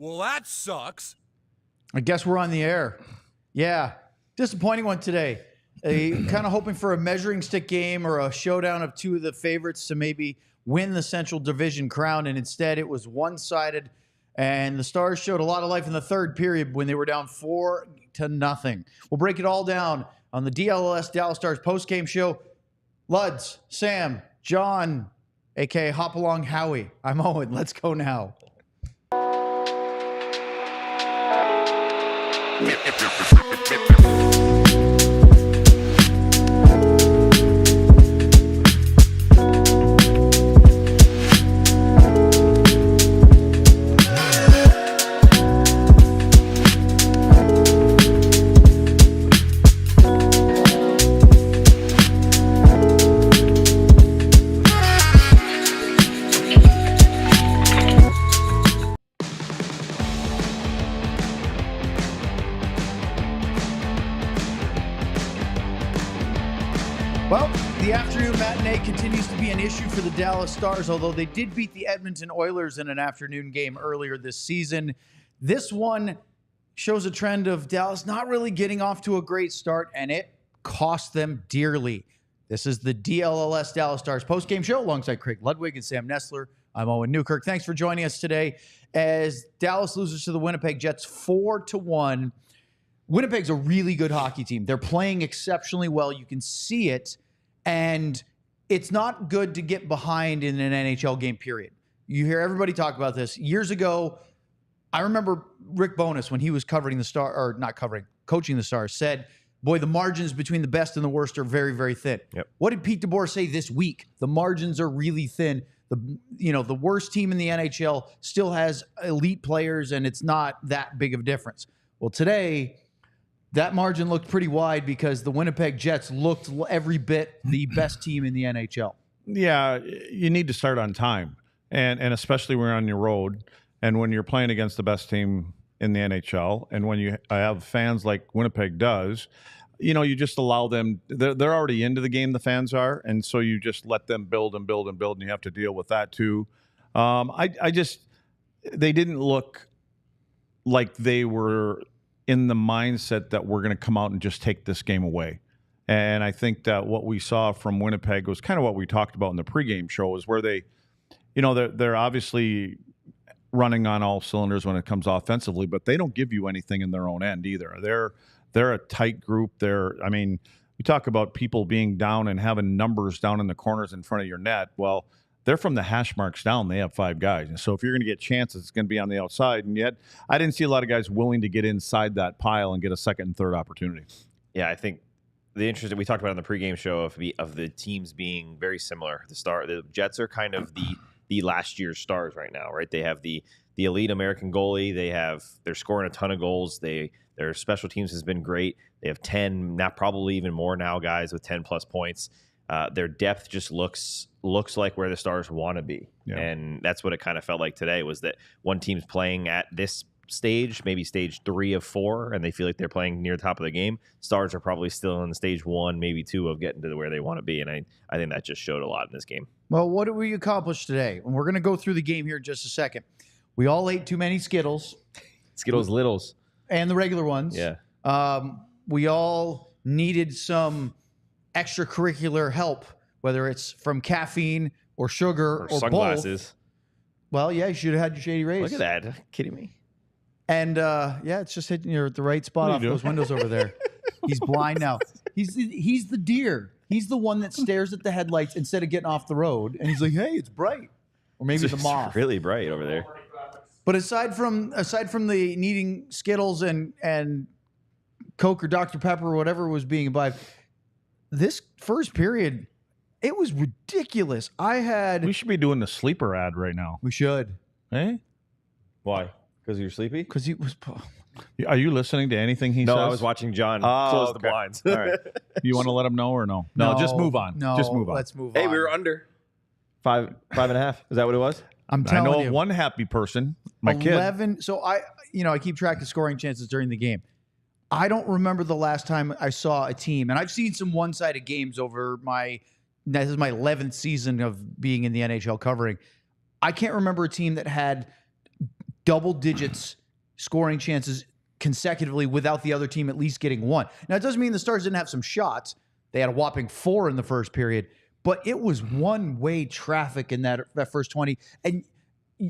Well, that sucks. I guess we're on the air. Yeah. Disappointing one today. Kind of hoping for a measuring stick game or a showdown of two of the favorites to maybe win the Central Division crown. And instead, it was one-sided. And the Stars showed a lot of life in the third period when they were down 4-0. We'll break it all down on the DLS Dallas Stars postgame show. Luds, Sam, John, a.k.a. Hop Along Howie. I'm Owen. Let's go now. Well, the afternoon matinee continues to be an issue for the Dallas Stars, although they did beat the Edmonton Oilers in an afternoon game earlier this season. This one shows a trend of Dallas not really getting off to a great start, and it cost them dearly. This is the DLLS Dallas Stars postgame show alongside Craig Ludwig and Sam Nestler. I'm Owen Newkirk. Thanks for joining us today as Dallas loses to the Winnipeg Jets 4-1. Winnipeg's a really good hockey team. They're playing exceptionally well. You can see it. And it's not good to get behind in an NHL game, period. You hear everybody talk about this. Years ago, I remember Rick Bowness, when he was coaching the Stars, said, boy, the margins between the best and the worst are very, very thin. Yep. What did Pete DeBoer say this week? The margins are really thin. The worst team in the NHL still has elite players, and it's not that big of a difference. Well, today, that margin looked pretty wide because the Winnipeg Jets looked every bit the best team in the NHL. Yeah, you need to start on time, and especially when you're on your road and when you're playing against the best team in the NHL, and when you have fans like Winnipeg does, you just allow them. They're already into the game, the fans are, and so you just let them build and build and build, and you have to deal with that too. They didn't look like they were in the mindset that we're going to come out and just take this game away. And I think that what we saw from Winnipeg was kind of what we talked about in the pregame show, is where they're obviously running on all cylinders when it comes offensively, but they don't give you anything in their own end either. They're a tight group. We talk about people being down and having numbers down in the corners in front of your net. Well, they're from the hash marks down. They have 5 guys. And so if you're going to get chances, it's going to be on the outside. And yet I didn't see a lot of guys willing to get inside that pile and get a second and third opportunity. Yeah, I think we talked about in the pregame show of the teams being very similar. The Jets are kind of the last year's Stars right now, right? They have the elite American goalie. They're scoring a ton of goals. Their special teams has been great. They have 10, not probably even more now, guys with 10 plus points. Their depth just looks like where the Stars want to be. Yeah. And that's what it kind of felt like today, was that one team's playing at this stage, maybe stage 3 of 4, and they feel like they're playing near the top of the game. Stars are probably still in stage 1, maybe 2 of getting to where they want to be. And I think that just showed a lot in this game. Well, what did we accomplish today? And we're going to go through the game here in just a second. We all ate too many Skittles. Skittles Littles. And the regular ones. Yeah. We all needed some extracurricular help, whether it's from caffeine or sugar or sunglasses. Both. Well, yeah, you should have had your Shady Rays. Look at that. Are you kidding me? And it's just hitting you at the right spot off those windows over there. He's blind now. He's the deer. He's the one that stares at the headlights instead of getting off the road. And he's like, hey, it's bright. Or maybe the moth. It's really bright over there. But aside from the needing Skittles and Coke or Dr. Pepper or whatever was being imbibed, this first period, it was ridiculous. We should be doing the sleeper ad right now. We should. Eh? Why? Because you're sleepy? Because he was... Are you listening to anything he says? No, I was watching John close the blinds. All right. You want to let him know or no? No, just move on. No, just move on. Let's move on. Hey, we were under 5.5. Is that what it was? I'm telling you. I know one happy person, my 11, kid. So I keep track of scoring chances during the game. I don't remember the last time I saw a team, and I've seen some one-sided games over this is my 11th season of being in the NHL covering. I can't remember a team that had double digits scoring chances consecutively without the other team at least getting one. Now, it doesn't mean the Stars didn't have some shots. They had a whopping 4 in the first period, but it was one-way traffic in that first 20. And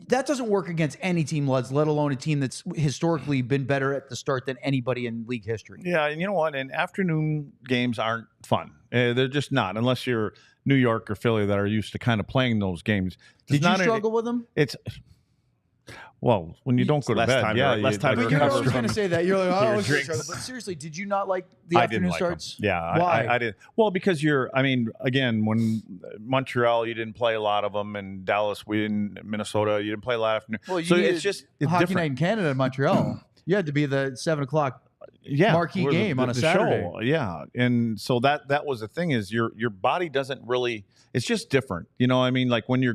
that doesn't work against any team, let alone a team that's historically been better at the start than anybody in league history. Yeah, and you know what? And afternoon games aren't fun. They're just not, unless you're New York or Philly that are used to kind of playing those games. Did you struggle with them? Well, when you don't go to bed, less time to But you're recover always going to say that. You're like, oh, your it's struggle. drinks. But seriously, did you not like the afternoon starts? Yeah, Why? I did. Well, because again, when Montreal, you didn't play a lot of them, and Dallas, Minnesota, you didn't play a lot of afternoon. Well, so it's Hockey different. Night in Canada in Montreal. You had to be the 7 o'clock marquee game on a Saturday. Show. Yeah, and so that was the thing is your body doesn't really. It's just different, you know. I mean, like when you're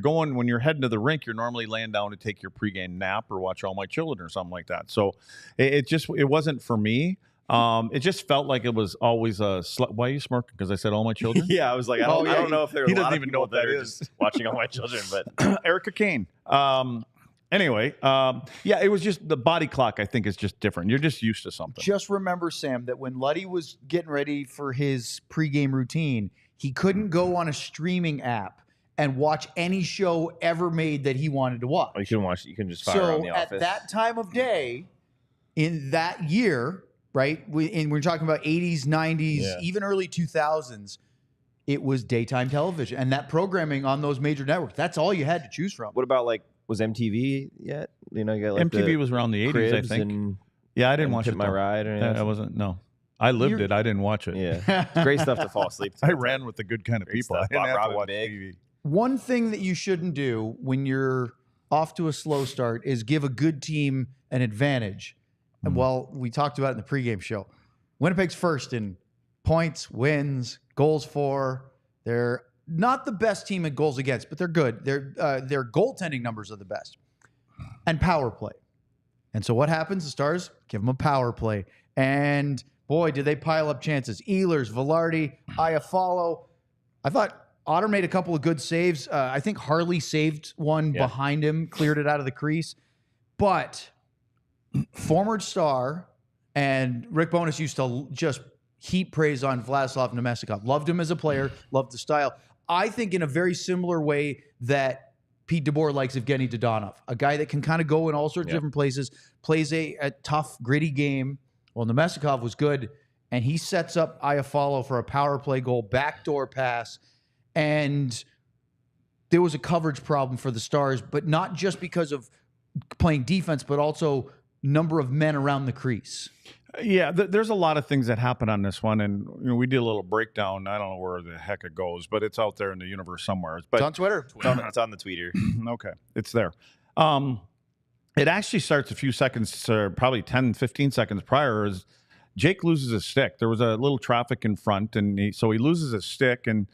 heading to the rink, you're normally laying down to take your pregame nap or watch All My Children or something like that. So it wasn't for me. It just felt like it was always why are you smirking? Because I said All My Children. Yeah, I was like, I don't know if there are he a lot doesn't of even people know what that are is. just watching All My Children, but Erica Kane. Anyway, yeah, it was just the body clock. I think is just different. You're just used to something. Just remember, Sam, that when Luddy was getting ready for his pregame routine, he couldn't go on a streaming app and watch any show ever made that he wanted to watch. you can watch. You can just fire on The Office. At that time of day, in that year, right? We're talking about 80s, 90s, even early 2000s. It was daytime television, and that programming on those major networks. That's all you had to choose from. What about was MTV yet? You know, you got like MTV was around the 80s, I think. Yeah, I didn't watch it. My Ride or anything. I wasn't. No, I lived it. I didn't watch it. Yeah, it's great stuff to fall asleep to. I ran with the good kind of people. I didn't have to watch TV. One thing that you shouldn't do when you're off to a slow start is give a good team an advantage. And well, we talked about it in the pregame show. Winnipeg's first in points, wins, goals for. They're not the best team at goals against, but they're good. Their goaltending numbers are the best. And power play. And so what happens? The Stars give them a power play. And boy, did they pile up chances. Ehlers, Velarde, Iafallo. I thought Otter made a couple of good saves. I think Harley saved one behind him, cleared it out of the crease. But former Star and Rick Bowness used to just heap praise on Vladislav Nemestikov. Loved him as a player, loved the style. I think in a very similar way that Pete DeBoer likes Evgeny Dodonov, a guy that can kind of go in all sorts of different places, plays a tough, gritty game. Well, Nemestikov was good, and he sets up Iafallo for a power play goal, backdoor pass, and there was a coverage problem for the Stars, but not just because of playing defense, but also number of men around the crease. Yeah, there's a lot of things that happen on this one, and we did a little breakdown. I don't know where the heck it goes, but it's out there in the universe somewhere. But It's on Twitter. It's on the tweeter. Okay, it's there. It actually starts a few seconds, probably 10, 15 seconds prior, as Jake loses his stick. There was a little traffic in front, and so he loses his stick, and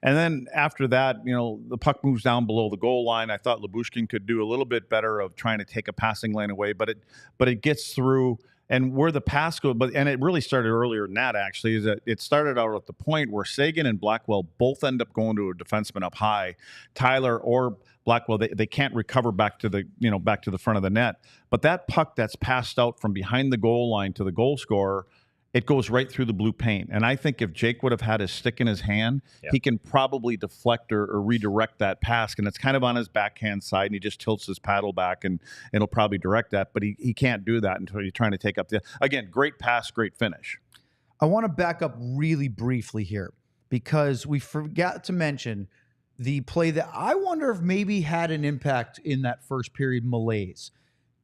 then after that, the puck moves down below the goal line. I thought Lyubushkin could do a little bit better of trying to take a passing lane away, but it gets through. And where the pass goes, and it really started earlier than that, actually, is that it started out at the point where Sagan and Blackwell both end up going to a defenseman up high. Tyler or Blackwell, they can't recover back to the front of the net. But that puck that's passed out from behind the goal line to the goal scorer, it goes right through the blue paint. And I think if Jake would have had his stick in his hand, he can probably deflect or redirect that pass. And it's kind of on his backhand side, and he just tilts his paddle back, and it'll probably direct that. But he can't do that until you're trying to take up again, great pass, great finish. I want to back up really briefly here because we forgot to mention the play that I wonder if maybe had an impact in that first period malaise.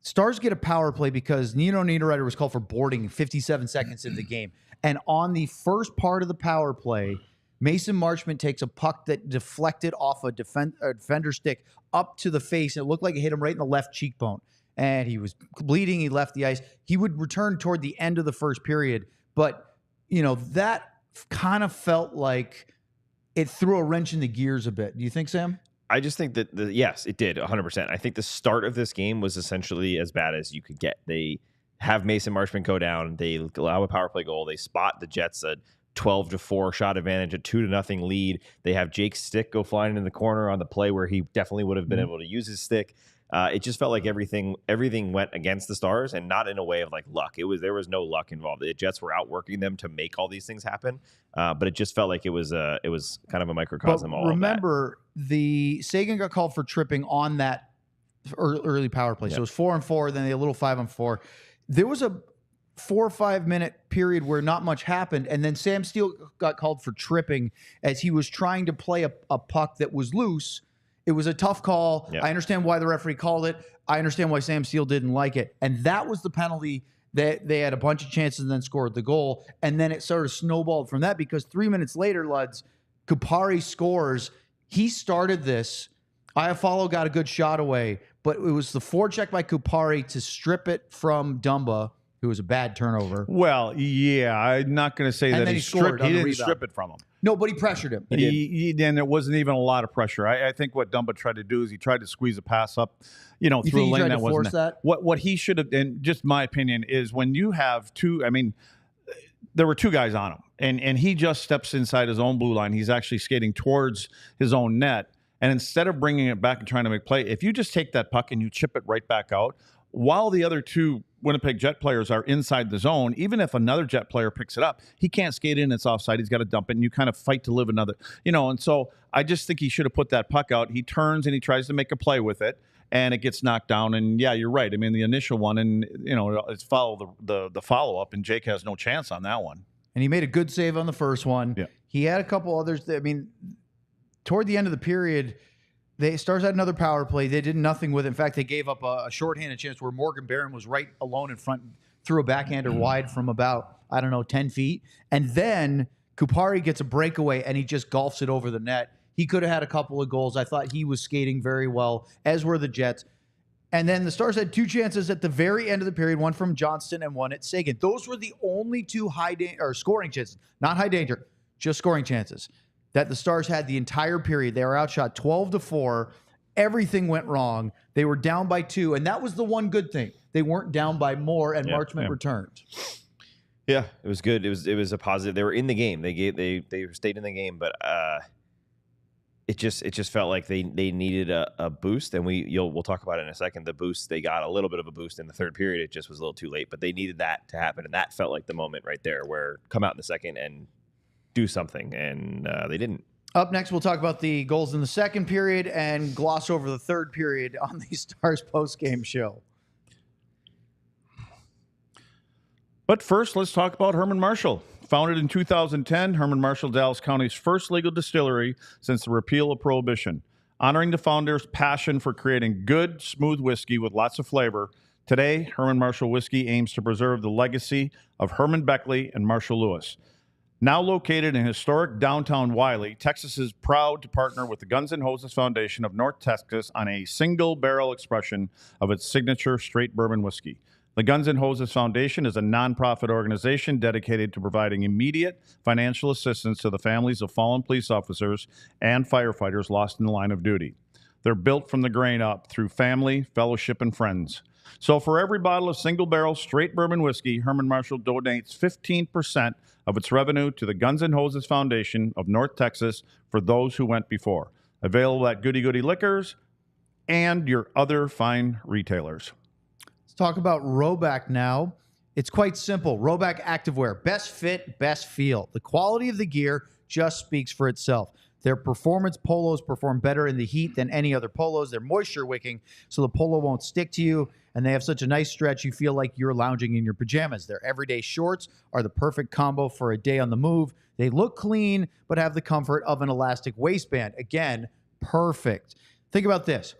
Stars get a power play because Nino Niederreiter was called for boarding 57 seconds into the game. And on the first part of the power play, Mason Marchment takes a puck that deflected off a defender stick up to the face. And it looked like it hit him right in the left cheekbone. And he was bleeding. He left the ice. He would return toward the end of the first period. But, that kind of felt like it threw a wrench in the gears a bit. Do you think, Sam? I just think that, yes, it did, 100%. I think the start of this game was essentially as bad as you could get. They have Mason Marchment go down. They allow a power play goal. They spot the Jets a 12-4 shot advantage, a 2-0 lead. They have Jake's stick go flying in the corner on the play where he definitely would have been able to use his stick. It just felt like everything went against the Stars, and not in a way of like luck. There was no luck involved. The Jets were outworking them to make all these things happen, but it just felt like it was kind of a microcosm. But all remember, the Seguin got called for tripping on that early power play. So it was 4-on-4, then a little 5-on-4. There was a 4 or 5 minute period where not much happened, and then Sam Steele got called for tripping as he was trying to play a puck that was loose. It was a tough call. Yep. I understand why the referee called it. I understand why Sam Steele didn't like it. And that was the penalty that they had a bunch of chances and then scored the goal. And then it sort of snowballed from that because 3 minutes later, Luds, Kupari scores. He started this. Iafallo got a good shot away, but it was the forecheck by Kupari to strip it from Dumba, who was a bad turnover. Well, yeah, I'm not going to say that then he scored stripped. on He the didn't rebound. strip it from him. No, but he pressured him. And it wasn't even a lot of pressure. I think what Dumba tried to do is he tried to squeeze a pass up, through a think he lane tried that to wasn't force there. that? What he should have, and just my opinion, is when you have two. I mean, there were two guys on him, and he just steps inside his own blue line. He's actually skating towards his own net, and instead of bringing it back and trying to make play, if you just take that puck and you chip it right back out, while the other two Winnipeg Jet players are inside the zone, even if another Jet player picks it up, he can't skate in. It's offside. He's got to dump it, and you kind of fight to live another, And so I just think he should have put that puck out. He turns and he tries to make a play with it, and it gets knocked down. And yeah, you're right. I mean, the initial one, and it's follow the follow up, and Jake has no chance on that one. And he made a good save on the first one. Yeah. He had a couple others. Toward the end of the period, the Stars had another power play. They did nothing with it. In fact, they gave up a shorthanded chance where Morgan Barron was right alone in front, threw a backhander wide from about, 10 feet. And then Kupari gets a breakaway, and he just golfs it over the net. He could have had a couple of goals. I thought he was skating very well, as were the Jets. And then the Stars had two chances at the very end of the period, one from Johnston and one at Seguin. Those were the only two scoring chances, not high danger, just scoring chances that the Stars had the entire period. They were outshot 12-4. Everything went wrong. They were down by 2, and that was the one good thing. They weren't down by more, and Marchment returned. Yeah, it was good. It was a positive. They were in the game. They stayed in the game, but it just felt like they needed a boost, and we'll talk about it in a second. The boost, they got a little bit of a boost in the third period. It just was a little too late, but they needed that to happen, and that felt like the moment right there where come out in the second and do something, and they didn't. Up next, we'll talk about the goals in the second period and gloss over the third period on the Stars post-game show. But first, let's talk about Herman Marshall. Founded in 2010, Herman Marshall, Dallas County's first legal distillery since the repeal of Prohibition. Honoring the founder's passion for creating good, smooth whiskey with lots of flavor, today, Herman Marshall Whiskey aims to preserve the legacy of Herman Beckley and Marshall Lewis. Now located in historic downtown Wiley, Texas is proud to partner with the Guns N' Hoses Foundation of North Texas on a single-barrel expression of its signature straight bourbon whiskey. The Guns N' Hoses Foundation is a nonprofit organization dedicated to providing immediate financial assistance to the families of fallen police officers and firefighters lost in the line of duty. They're built from the grain up through family, fellowship, and friends. So for every bottle of single-barrel straight bourbon whiskey, Herman Marshall donates 15% of its revenue to the Guns N' Hoses Foundation of North Texas for those who went before. Available at Goody Goody Liquors and your other fine retailers. Let's talk about Roback now. It's quite simple. Roback Activewear. Best fit, best feel. The quality of the gear just speaks for itself. Their performance polos perform better in the heat than any other polos. They're moisture wicking, so the polo won't stick to you. And they have such a nice stretch, you feel like you're lounging in your pajamas. Their everyday shorts are the perfect combo for a day on the move. They look clean, but have the comfort of an elastic waistband. Again, perfect. Think about this.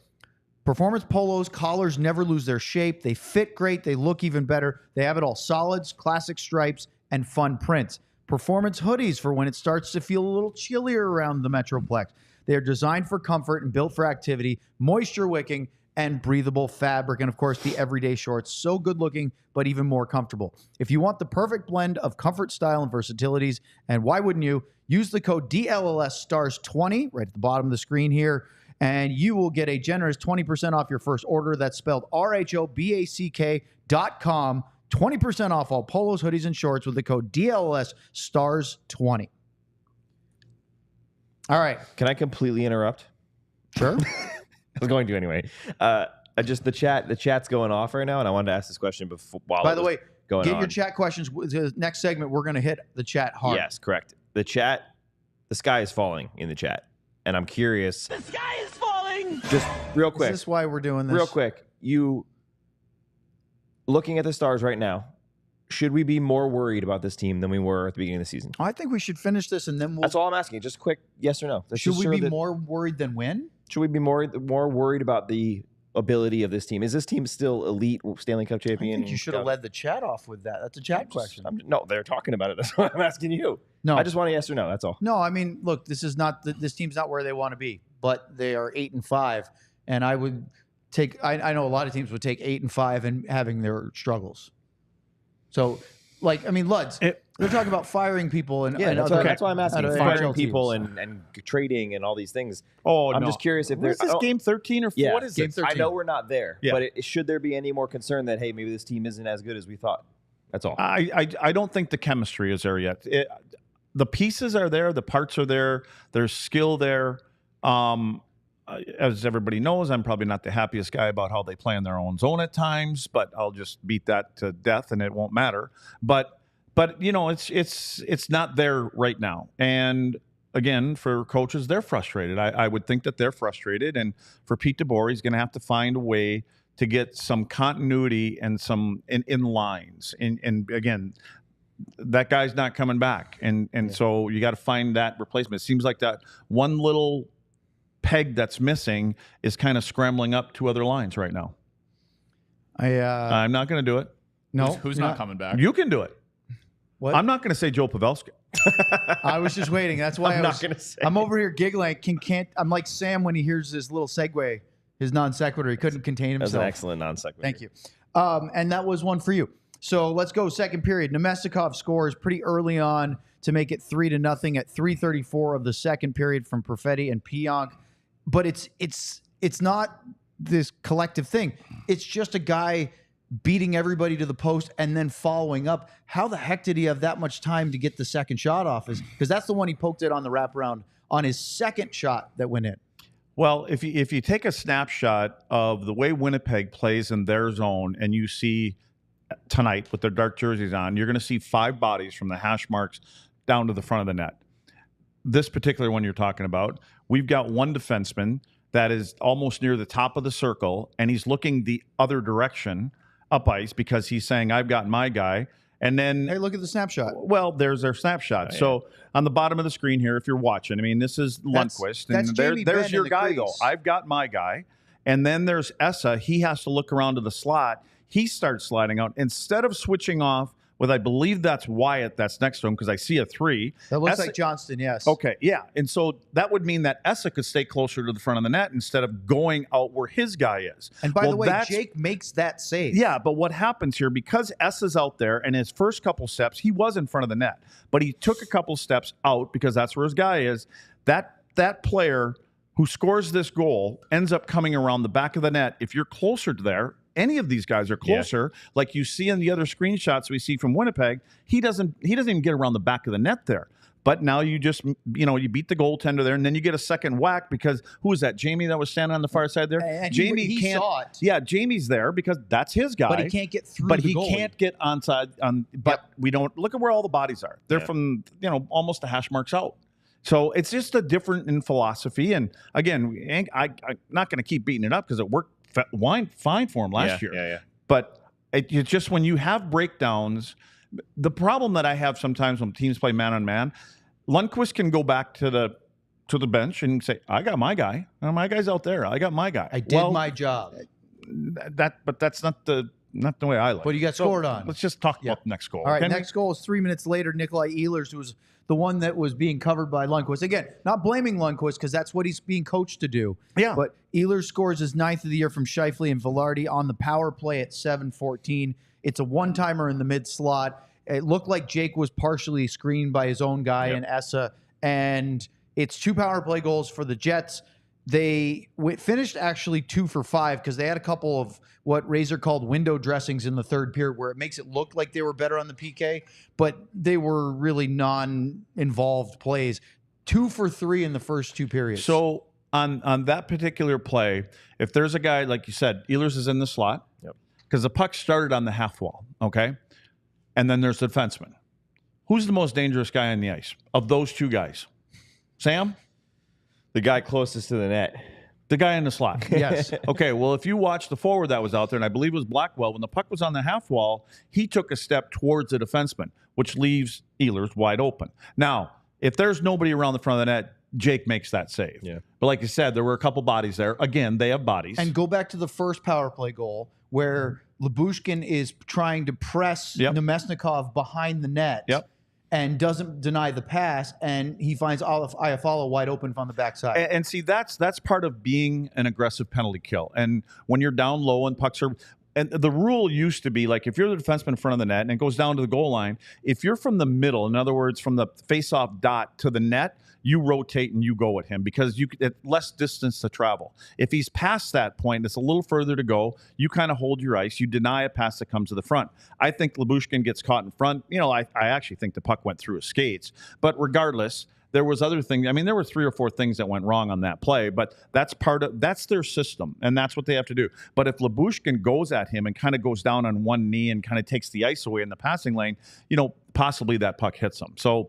Performance polos, collars never lose their shape. They fit great. They look even better. They have it all: solids, classic stripes, and fun prints. Performance hoodies for when it starts to feel a little chillier around the Metroplex. They are designed for comfort and built for activity, moisture wicking, and breathable fabric. And of course, the everyday shorts, so good looking, but even more comfortable. If you want the perfect blend of comfort, style, and versatilities, and why wouldn't you, use the code DLLS STARS20 right at the bottom of the screen here, and you will get a generous 20% off your first order. That's spelled RHOBACK.com. 20% off all polos, hoodies, and shorts with the code DLS STARS20. All right. Can I completely interrupt? Sure. I was going to anyway. Just the chat's going off right now, and I wanted to ask this question before. By the way, going get on. your chat questions. The next segment, we're going to hit the chat hard. Yes, correct. The sky is falling in the chat, and I'm curious. The sky is falling. Just real quick. Is this why we're doing this? Real quick, you looking at the Stars right now, should we be more worried about this team than we were at the beginning of the season? I think we should finish this and then we'll. That's all I'm asking. Just quick yes or no. Should we be more worried than win? Should we be more worried about the ability of this team? Is this team still elite Stanley Cup I champion? think you should have led the chat off with that. That's a chat question. No, they're talking about it. That's what I'm asking you. No, I just want a yes or no. That's all. No, I mean, look, this team's not where they want to be, but they are 8-5, and I would take. I know a lot of teams would take 8-5 and having their struggles. So, like, I mean, Luds, they're talking about firing people and that's why I'm asking. Firing NHL people teams. and trading and all these things. Oh, I'm just curious if Is there's this game 13 or 4? What is game it? 13. I know we're not there, Yeah. but should there be any more concern that, hey, maybe this team isn't as good as we thought? That's all. I don't think the chemistry is there yet. The pieces are there. The parts are there. There's skill there. As everybody knows, I'm probably not the happiest guy about how they play in their own zone at times, but I'll just beat that to death and it won't matter. But you know, it's not there right now. And again, for coaches, they're frustrated. I would think that they're frustrated. And for Pete DeBoer, he's going to have to find a way to get some continuity and some in lines. And again, that guy's not coming back. And so you got to find that replacement. It seems like that one little peg that's missing is kind of scrambling up 2 other lines right now. I'm not going to do it. No, Who's not coming back? You can do it. What? I'm not going to say Joe Pavelski. I was just waiting. That's why I'm not gonna say. I'm over here giggling. I'm like Sam when he hears his little segue, his non sequitur. He couldn't contain himself. That's an excellent non sequitur. Thank you. And that was one for you. So let's go second period. Nemestikov scores pretty early on to make it 3-0 at 3:34 of the second period from Perfetti and Pionk. But it's not this collective thing. It's just a guy beating everybody to the post and then following up. How the heck did he have that much time to get the second shot off? Because that's the one he poked it on the wraparound on his second shot that went in. Well, if you take a snapshot of the way Winnipeg plays in their zone and you see tonight with their dark jerseys on, you're going to see 5 bodies from the hash marks down to the front of the net. This particular one you're talking about, we've got one defenseman that is almost near the top of the circle, and he's looking the other direction up ice because he's saying, I've got my guy. And then, Hey, look at the snapshot. well, there's their snapshot. Oh, yeah. So on the bottom of the screen here, if you're watching, I mean, this is Lundqvist. That's And Jamie there's Benn your in the guy, crease. though. I've got my guy. And then there's Essa. He has to look around to the slot. He starts sliding out. Instead of switching off with, I believe that's Wyatt that's next to him because I see a 3. That looks Essa- like Johnston, yes. Okay, yeah. And so that would mean that Essa could stay closer to the front of the net instead of going out where his guy is. And by the way, that's- Jake makes that save. yeah, but what happens here, because Essa's out there and his first couple steps, he was in front of the net, but he took a couple steps out because that's where his guy is. That player who scores this goal ends up coming around the back of the net. If you're closer to there, any of these guys are closer, like you see in the other screenshots we see from Winnipeg, he doesn't even get around the back of the net there. But now you just, you beat the goaltender there, and then you get a second whack because who was that? Jamie that was standing on the far side there? And Jamie he can't. saw it. Yeah, Jamie's there because that's his guy. But he can't get through But the he goalie. can't get onside. But we don't look at where all the bodies are. They're from almost the hash marks out. So it's just a different in philosophy. And again, I'm not going to keep beating it up because it worked fine for him last year. Yeah. But it's just when you have breakdowns, the problem that I have sometimes when teams play man on man, Lundqvist can go back to the bench and say, "I got my guy. My guy's out there. I got my guy. I did my job. But that's not the way I like. But you got scored on. Let's just talk about the next goal. All right, can we? next goal is 3 minutes later. Nikolai Ehlers, who was the one that was being covered by Lundqvist. Again, not blaming Lundqvist because that's what he's being coached to do. Yeah. But Ehlers scores his 9th of the year from Scheifele and Velarde on the power play at 7:14. It's a one-timer in the mid-slot. It looked like Jake was partially screened by his own guy in Essa. And it's 2 power play goals for the Jets. They finished actually 2 for 5 because they had a couple of what Razor called window dressings in the third period where it makes it look like they were better on the PK, but they were really non-involved plays. 2 for 3 in the first 2 periods. So on that particular play, if there's a guy, like you said, Ehlers is in the slot, because the puck started on the half wall, okay? And then there's the defenseman. Who's the most dangerous guy on the ice of those two guys? Sam? The guy closest to the net. The guy in the slot. Yes. Okay, well, if you watch the forward that was out there, and I believe it was Blackwell, when the puck was on the half wall, he took a step towards the defenseman, which leaves Ehlers wide open. Now, if there's nobody around the front of the net, Jake makes that save. Yeah. But like you said, there were a couple bodies there. Again, they have bodies. And go back to the first power play goal where Lyubushkin is trying to press Nemesnikov behind the net. And doesn't deny the pass, and he finds Iafallo wide open from the backside. And see, that's part of being an aggressive penalty kill. And when you're down low and pucks are, and the rule used to be like if you're the defenseman in front of the net and it goes down to the goal line, if you're from the middle, in other words, from the face-off dot to the net, you rotate and you go at him because you at less distance to travel. If he's past that point, it's a little further to go. You kind of hold your ice. You deny a pass that comes to the front. I think Lyubushkin gets caught in front. You know, I actually think the puck went through his skates. But regardless, there was other things. I mean, there were 3 or 4 things that went wrong on that play, but that's their system, and that's what they have to do. But if Lyubushkin goes at him and kind of goes down on one knee and kind of takes the ice away in the passing lane, you know, possibly that puck hits him. So,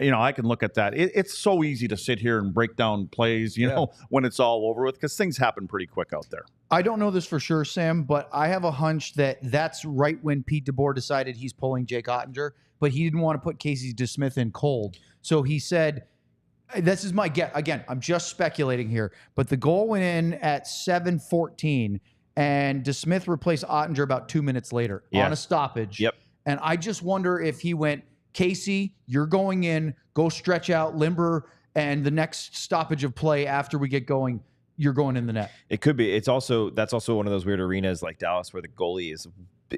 you know, I can look at that. It's so easy to sit here and break down plays, you know, when it's all over with, because things happen pretty quick out there. I don't know this for sure, Sam, but I have a hunch that that's right when Pete DeBoer decided he's pulling Jake Oettinger, but he didn't want to put Casey DeSmith in cold. So he said, this is my guess. Again, I'm just speculating here, but the goal went in at 7:14, and DeSmith replaced Oettinger about 2 minutes later on a stoppage. And I just wonder if he went, Casey, you're going in, go stretch out, limber, and the next stoppage of play after we get going, you're going in the net. It could be. That's also one of those weird arenas like Dallas where the goalie is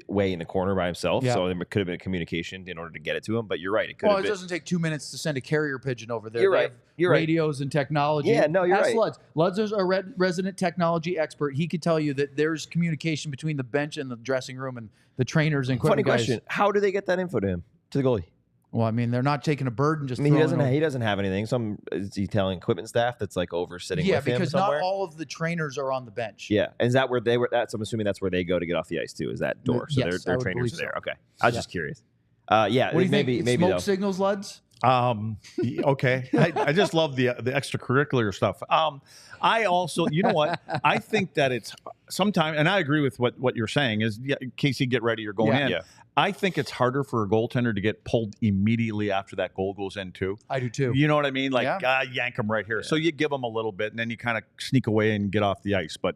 way in the corner by himself. So there could have been a communication in order to get it to him. But you're right. It could have been. It doesn't take 2 minutes to send a carrier pigeon over there. You're right. You're radios and technology. Yeah, no, you're Ask right. Luds. Luds is a resident technology expert. He could tell you that there's communication between the bench and the dressing room and the trainers and equipment Funny guys. question. How do they get that info to him, to the goalie? Well, I mean, they're not taking a bird and just. I mean, he doesn't have anything. Is he telling equipment staff that's like over sitting with him because somewhere? not all of the trainers are on the bench. Yeah, and is that where they were? I'm assuming that's where they go to get off the ice too. Is that door? So Yes, their I would trainers believe are there. so. Okay, I was just curious. Yeah, What do you maybe think? maybe Smoke though. signals, Luds? Okay. I just love the extracurricular stuff. I also, you know what? I think that it's sometimes, and I agree with what you're saying is, Casey, get ready, you're going in. Yeah. I think it's harder for a goaltender to get pulled immediately after that goal goes in too. I do too. You know what I mean? Like, yank him right here. Yeah. So you give him a little bit, and then you kind of sneak away and get off the ice. But,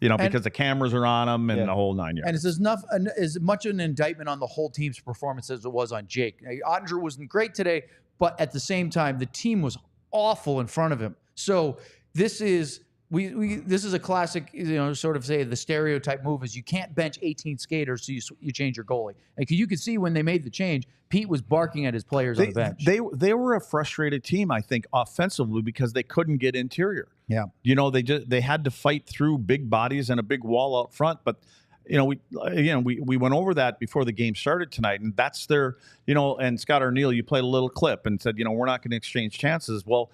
you know, because the cameras are on him and the whole 9 yards. And it's as much an indictment on the whole team's performance as it was on Jake. Now, Oettinger wasn't great today, but at the same time, the team was awful in front of him. So this is this is a classic, you know, sort of say the stereotype move is you can't bench 18 skaters, so you change your goalie. And you could see when they made the change, Pete was barking at his players on the bench. They were a frustrated team, I think, offensively because they couldn't get interior. Yeah, you know, they had to fight through big bodies and a big wall out front, but. You know, we went over that before the game started tonight, and that's their, you know, and Scott Arneal, you played a little clip and said, you know, we're not going to exchange chances. Well,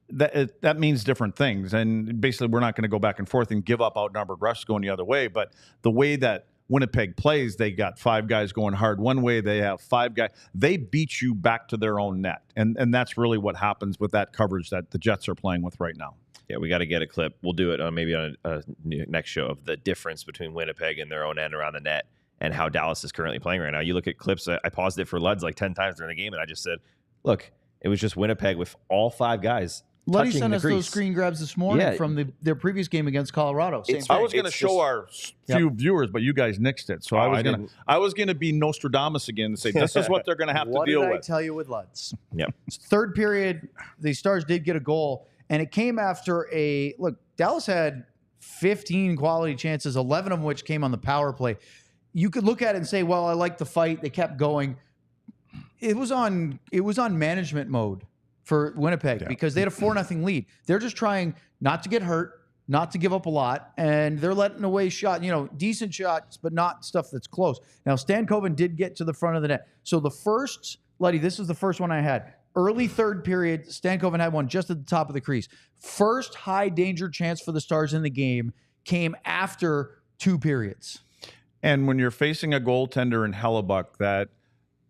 that means different things, and basically we're not going to go back and forth and give up outnumbered rush going the other way. But the way that Winnipeg plays, they got 5 guys going hard one way. They have 5 guys. They beat you back to their own net, and that's really what happens with that coverage that the Jets are playing with right now. Yeah, we got to get a clip. We'll do it maybe on a next show of the difference between Winnipeg and their own end around the net and how Dallas is currently playing right now. You look at clips. I paused it for Luds like 10 times during the game, and I just said, look, it was just Winnipeg with all 5 guys Luddy touching sent the us crease. those screen grabs this morning from their previous game against Colorado. Same I was going to show our few viewers, but you guys nixed it. So I was going to be Nostradamus again and say, this is what they're going to have to deal with. What did I tell you with Luds? Yep. Third period, the Stars did get a goal. And it came after Dallas had 15 quality chances, 11 of which came on the power play. You could look at it and say, well, I like the fight. They kept going. It was on management mode for Winnipeg because they had a 4-0 lead. They're just trying not to get hurt, not to give up a lot, and they're letting away shots, you know, decent shots, but not stuff that's close. Now, Stankoven did get to the front of the net. So the first, Luddy, this is the first one I had. Early third period, Stankoven had one just at the top of the crease. First high danger chance for the Stars in the game came after 2 periods. And when you're facing a goaltender in Hellebuyck that,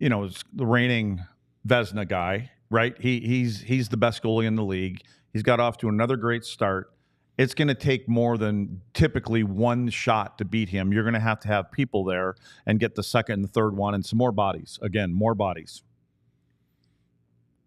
is the reigning Vezina guy, right? He's the best goalie in the league. He's got off to another great start. It's going to take more than typically one shot to beat him. You're going to have people there and get the second and the third one and some more bodies. Again, more bodies.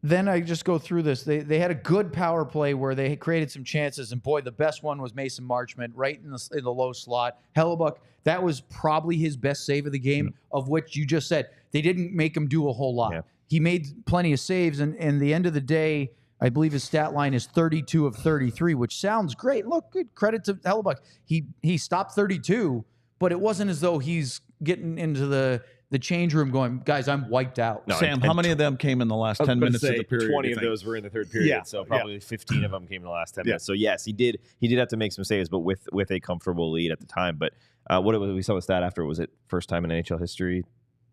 Then I just go through this. They had a good power play where they created some chances, and boy, the best one was Mason Marchment right in the low slot. Hellebuyck, that was probably his best save of the game, of which you just said they didn't make him do a whole lot. Yeah. He made plenty of saves, and the end of the day, I believe his stat line is 32 of 33, which sounds great. Look, good credit to Hellebuyck. He stopped 32, but it wasn't as though he's getting into the change room going, guys, I'm wiped out. No, Sam, how many of them came in the last 10 minutes of the period? 20 of those were in the third period, so probably 15 of them came in the last 10 minutes. So yes, he did have to make some saves, but with a comfortable lead at the time. But we saw the stat after, was it first time in NHL history?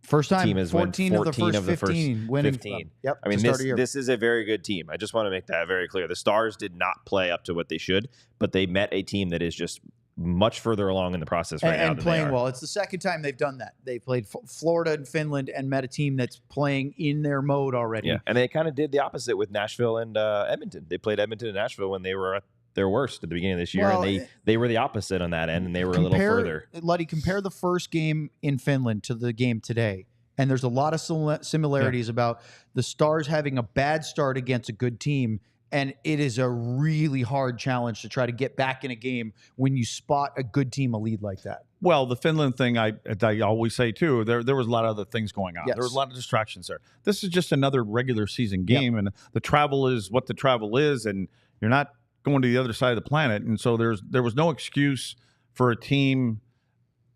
First time, team has 14 of the first 15 winning. 15. Yep. I mean, this is a very good team. I just want to make that very clear. The Stars did not play up to what they should, but they met a team that is just much further along in the process right now. And playing well. It's the second time they've done that. They played Florida and Finland and met a team that's playing in their mode already. Yeah, and they kind of did the opposite with Nashville and Edmonton. They played Edmonton and Nashville when they were at their worst at the beginning of this year, and they were the opposite on that end, and they were a little further. Luddy, compare the first game in Finland to the game today. And there's a lot of similarities about the Stars having a bad start against a good team. And it is a really hard challenge to try to get back in a game when you spot a good team a lead like that. Well, the Finland thing, I always say too, there was a lot of other things going on. Yes. There was a lot of distractions there. This is just another regular season game, and the travel is what the travel is, and you're not going to the other side of the planet. And so there was no excuse for a team,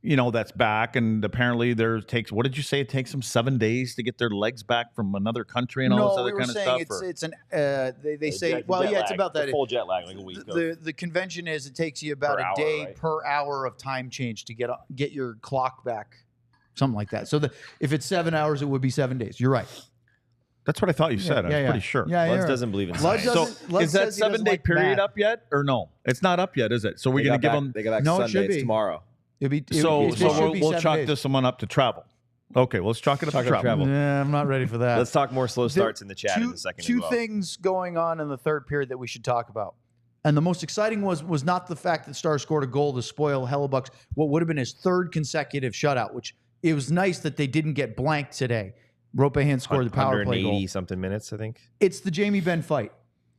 that's back, and apparently what did you say? It takes them 7 days to get their legs back from another country and all this other kind of stuff? They say, it's about that. Full jet lag, like a week. The convention is it takes you about a day per hour of time change to get your clock back, something like that. So if it's 7 hours, it would be 7 days. You're right. That's what I thought you said. I was pretty sure. Lutz doesn't believe in science. So is that 7 day period up yet, or no? It's not up yet, is it? So we're going to give them. They got back Sundays tomorrow. We'll chalk this one up to travel. Okay, let's chalk it up to travel. Yeah, I'm not ready for that. Let's talk more slow starts in the chat in a second. Two things going on in the third period that we should talk about. And the most exciting was not the fact that Stars scored a goal to spoil Hellebuyck's what would have been his third consecutive shutout, which it was nice that they didn't get blanked today. Ropehan scored the power play goal. 180-something minutes, I think. It's the Jamie Benn fight.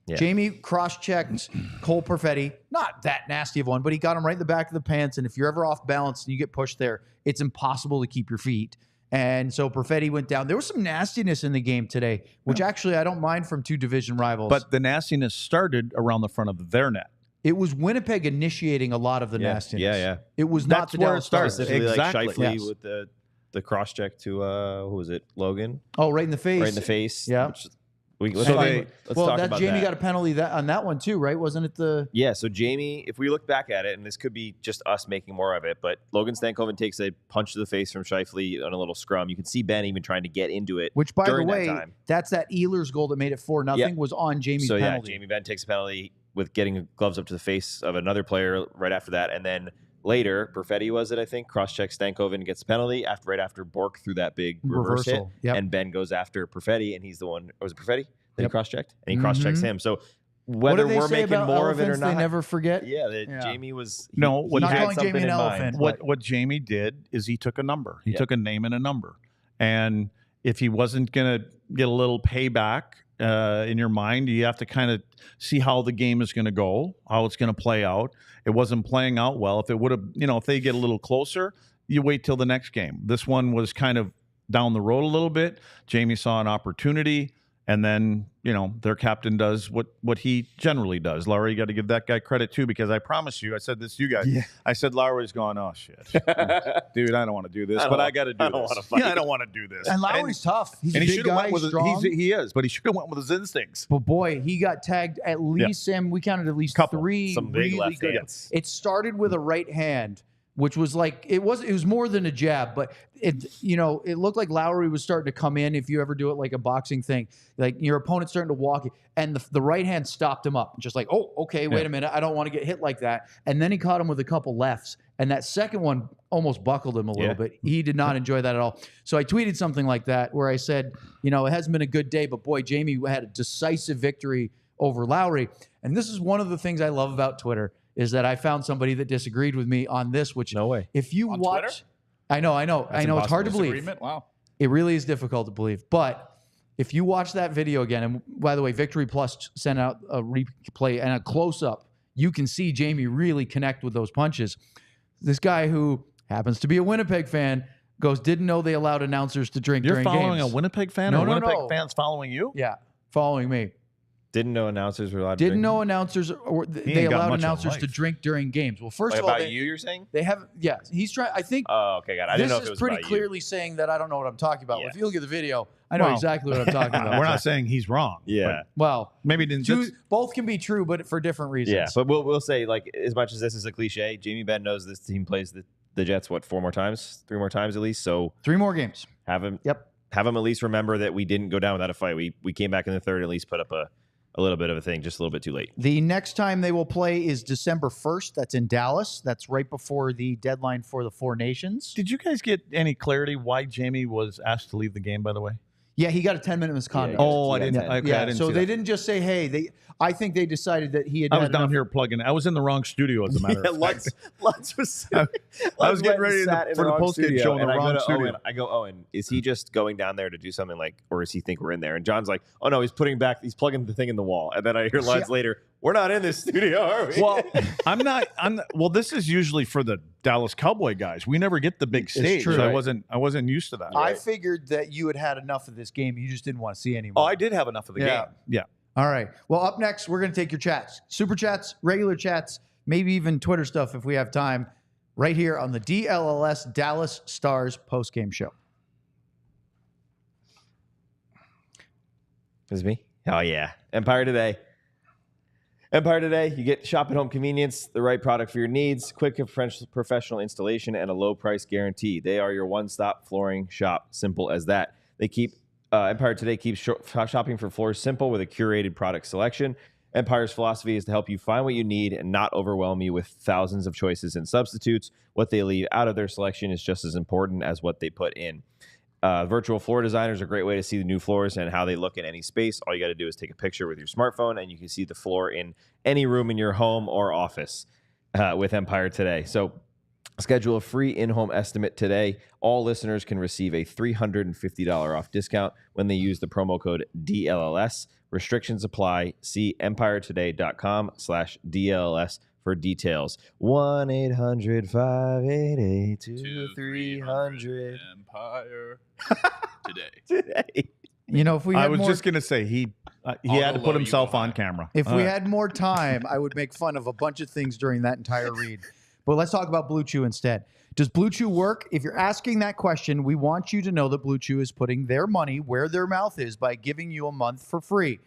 Yeah. Jamie cross-checked Cole Perfetti. Not that nasty of one, but he got him right in the back of the pants. And if you're ever off balance and you get pushed there, it's impossible to keep your feet. And so Perfetti went down. There was some nastiness in the game today, which actually I don't mind from two division rivals. But the nastiness started around the front of their net. It was Winnipeg initiating a lot of the nastiness. Yeah. It was not the Dallas Stars. Exactly. Like Scheifele with the cross-check to, who was it, Logan? Oh, right in the face. Right in the face. Yeah. Let's talk about Jamie that. got a penalty on that one too, right? Wasn't it the? Yeah. So Jamie, if we look back at it, and this could be just us making more of it, but Logan Stankoven takes a punch to the face from Scheifele on a little scrum. You can see Ben even trying to get into it. Which, by the way, that's that Ehlers goal that made it 4-0 was on Jamie's penalty. Jamie Benn takes a penalty with getting gloves up to the face of another player right after that, and then later, Perfetti was it, I think, cross-check Stankoven, gets a penalty right after Bork threw that big reverse hit, and Ben goes after Perfetti, and he's the one. Was it Perfetti that he cross-checked? And he cross-checks him. So whether we're making more of it or not, they never forget. Yeah, Jamie was. Not calling Jamie an elephant. What Jamie did is he took a number. He took a name and a number, and if he wasn't going to get a little payback in your mind, you have to kind of see how the game is going to go, how it's going to play out. It wasn't playing out well. If it would have, if they get a little closer, you wait till the next game. This one was kind of down the road a little bit. Jamie saw an opportunity, and then, their captain does what he generally does. Larry, you got to give that guy credit too, because I promise you, I said this to you guys. Yeah. I said Larry's going, oh shit, dude, I don't want to do this, but I got to do this. I don't want to do this. And Larry's tough. He's a big guy, strong. He is, but he should have went with his instincts. But boy, he got tagged at least, Sam, we counted at least three some big really left good. hands. It started with a right hand which was like it was more than a jab, but it looked like Lowry was starting to come in. If you ever do it like a boxing thing, like your opponent's starting to walk, and the right hand stopped him up, just like, oh, okay, wait a minute, I don't want to get hit like that. And then he caught him with a couple lefts, and that second one almost buckled him a little bit. He did not enjoy that at all. So I tweeted something like that where I said, it hasn't been a good day, but boy, Jamie had a decisive victory over Lowry. And this is one of the things I love about Twitter, is that I found somebody that disagreed with me on this, which No way. If you On watch, Twitter? I know, it's hard to believe. Disagreement? Wow. It really is difficult to believe. But if you watch that video again, and by the way, Victory Plus sent out a replay and a close-up, you can see Jamie really connect with those punches. This guy who happens to be a Winnipeg fan didn't know they allowed announcers to drink You're during following games. a Winnipeg fan? No, or no, Winnipeg no. fans following you? Yeah, following me. Didn't know announcers were allowed to Didn't drink? know announcers, or they ain't got allowed much of a announcers to life. drink during games. Well, first Like of all, about you're saying? they have, yeah, he's trying, I think Oh, okay, got it. I didn't know if this it is was pretty about clearly saying that I don't know what I'm talking about. Yeah. If you look at the video, I know Well, exactly what I'm talking about. We're not saying he's wrong. Yeah. Well, Maybe didn't. both can be true, but for different reasons. Yeah, but we'll say, like, as much as this is a cliche, Jamie Benn knows this team plays the Jets, 3 more times at least. So 3 more games. have him Yep. at least remember that we didn't go down without a fight. We came back in the third and at least put up a little bit of a thing, just a little bit too late. The next time they will play is December 1st. That's in Dallas. That's right before the deadline for the Four Nations. Did you guys get any clarity why Jamie was asked to leave the game, by the way? Yeah, he got a 10-minute misconduct. Yeah, Oh, I didn't. Yeah. Okay, I didn't so see they that. didn't just say, hey, I think they decided that he had I was had down enough- here plugging. I was in the wrong studio, as a matter of fact. Lutz was. I was getting ready for the post-game show in the wrong studio. I go, Owen, is he just going down there to do something like, or does he think we're in there? And John's like, oh no, he's plugging the thing in the wall. And then I hear Lutz later, we're not in this studio, are we? Well, I'm not. Well, this is usually for the Dallas Cowboy guys. We never get the big stage. true. So Right. I wasn't used to that. I figured that you had had enough of this game. You just didn't want to see anymore. Oh, I did have enough of the Yeah. game. Yeah. All right. Well, up next, we're going to take your chats. Super chats, regular chats, maybe even Twitter stuff if we have time, right here on the DLLS Dallas Stars postgame show. Is me? Oh yeah. Empire Today. Empire Today, you get shop at home convenience, the right product for your needs, quick and professional installation, and a low price guarantee. They are your one-stop flooring shop. Simple as that. They keep Empire Today keeps shopping for floors simple with a curated product selection. Empire's philosophy is to help you find what you need and not overwhelm you with thousands of choices and substitutes. What they leave out of their selection is just as important as what they put in. Virtual floor designers are a great way to see the new floors and how they look in any space. All you got to do is take a picture with your smartphone and you can see the floor in any room in your home or office with Empire Today. So schedule a free in-home estimate today. All listeners can receive a $350 off discount when they use the promo code DLLS. Restrictions apply. See empiretoday.com/DLLS for details. 1-800-588-2300. Empire today. Today. You know, if we had I was more, just going to say he had to Although put you himself will on have. camera. if All we right. had more time, I would make fun of a bunch of things during that entire read. But let's talk about Blue Chew instead. Does Blue Chew work? If you're asking that question, we want you to know that Blue Chew is putting their money where their mouth is by giving you a month for free.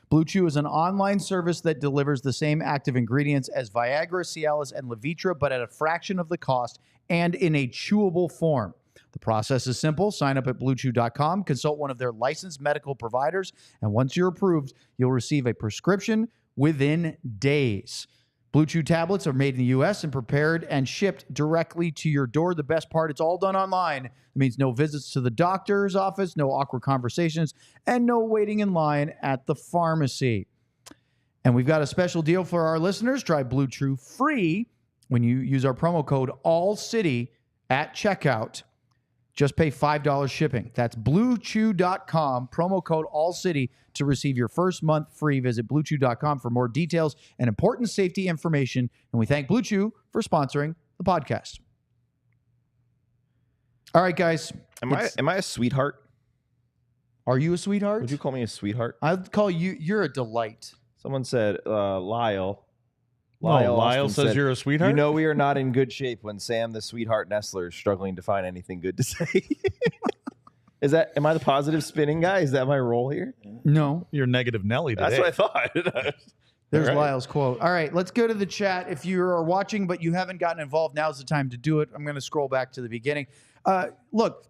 Blue Chew is an online service that delivers the same active ingredients as Viagra, Cialis, and Levitra, but at a fraction of the cost and in a chewable form. The process is simple. Sign up at BlueChew.com, consult one of their licensed medical providers, and once you're approved, you'll receive a prescription within days. Blue Chew tablets are made in the U.S. and prepared and shipped directly to your door. The best part, it's all done online. It means no visits to the doctor's office, no awkward conversations, and no waiting in line at the pharmacy. And we've got a special deal for our listeners. Try Blue Chew free when you use our promo code ALLCITY at checkout. Just pay $5 shipping. That's BlueChew.com, promo code ALLCITY to receive your first month free. Visit BlueChew.com for more details and important safety information. And we thank Blue Chew for sponsoring the podcast. All right, guys. Am I a sweetheart? Are you a sweetheart? Would you call me a sweetheart? I'd call you're a delight. Someone said Lyle. Lyle Austin says said, you're a sweetheart? You know we are not in good shape when Sam the sweetheart Nestler is struggling to find anything good to say. Am I the positive spinning guy? Is that my role here? No. You're negative Nelly today. That's what I thought. There's All right. Lyle's quote. All right, let's go to the chat. If you are watching but you haven't gotten involved, now's the time to do it. I'm going to scroll back to the beginning. Look,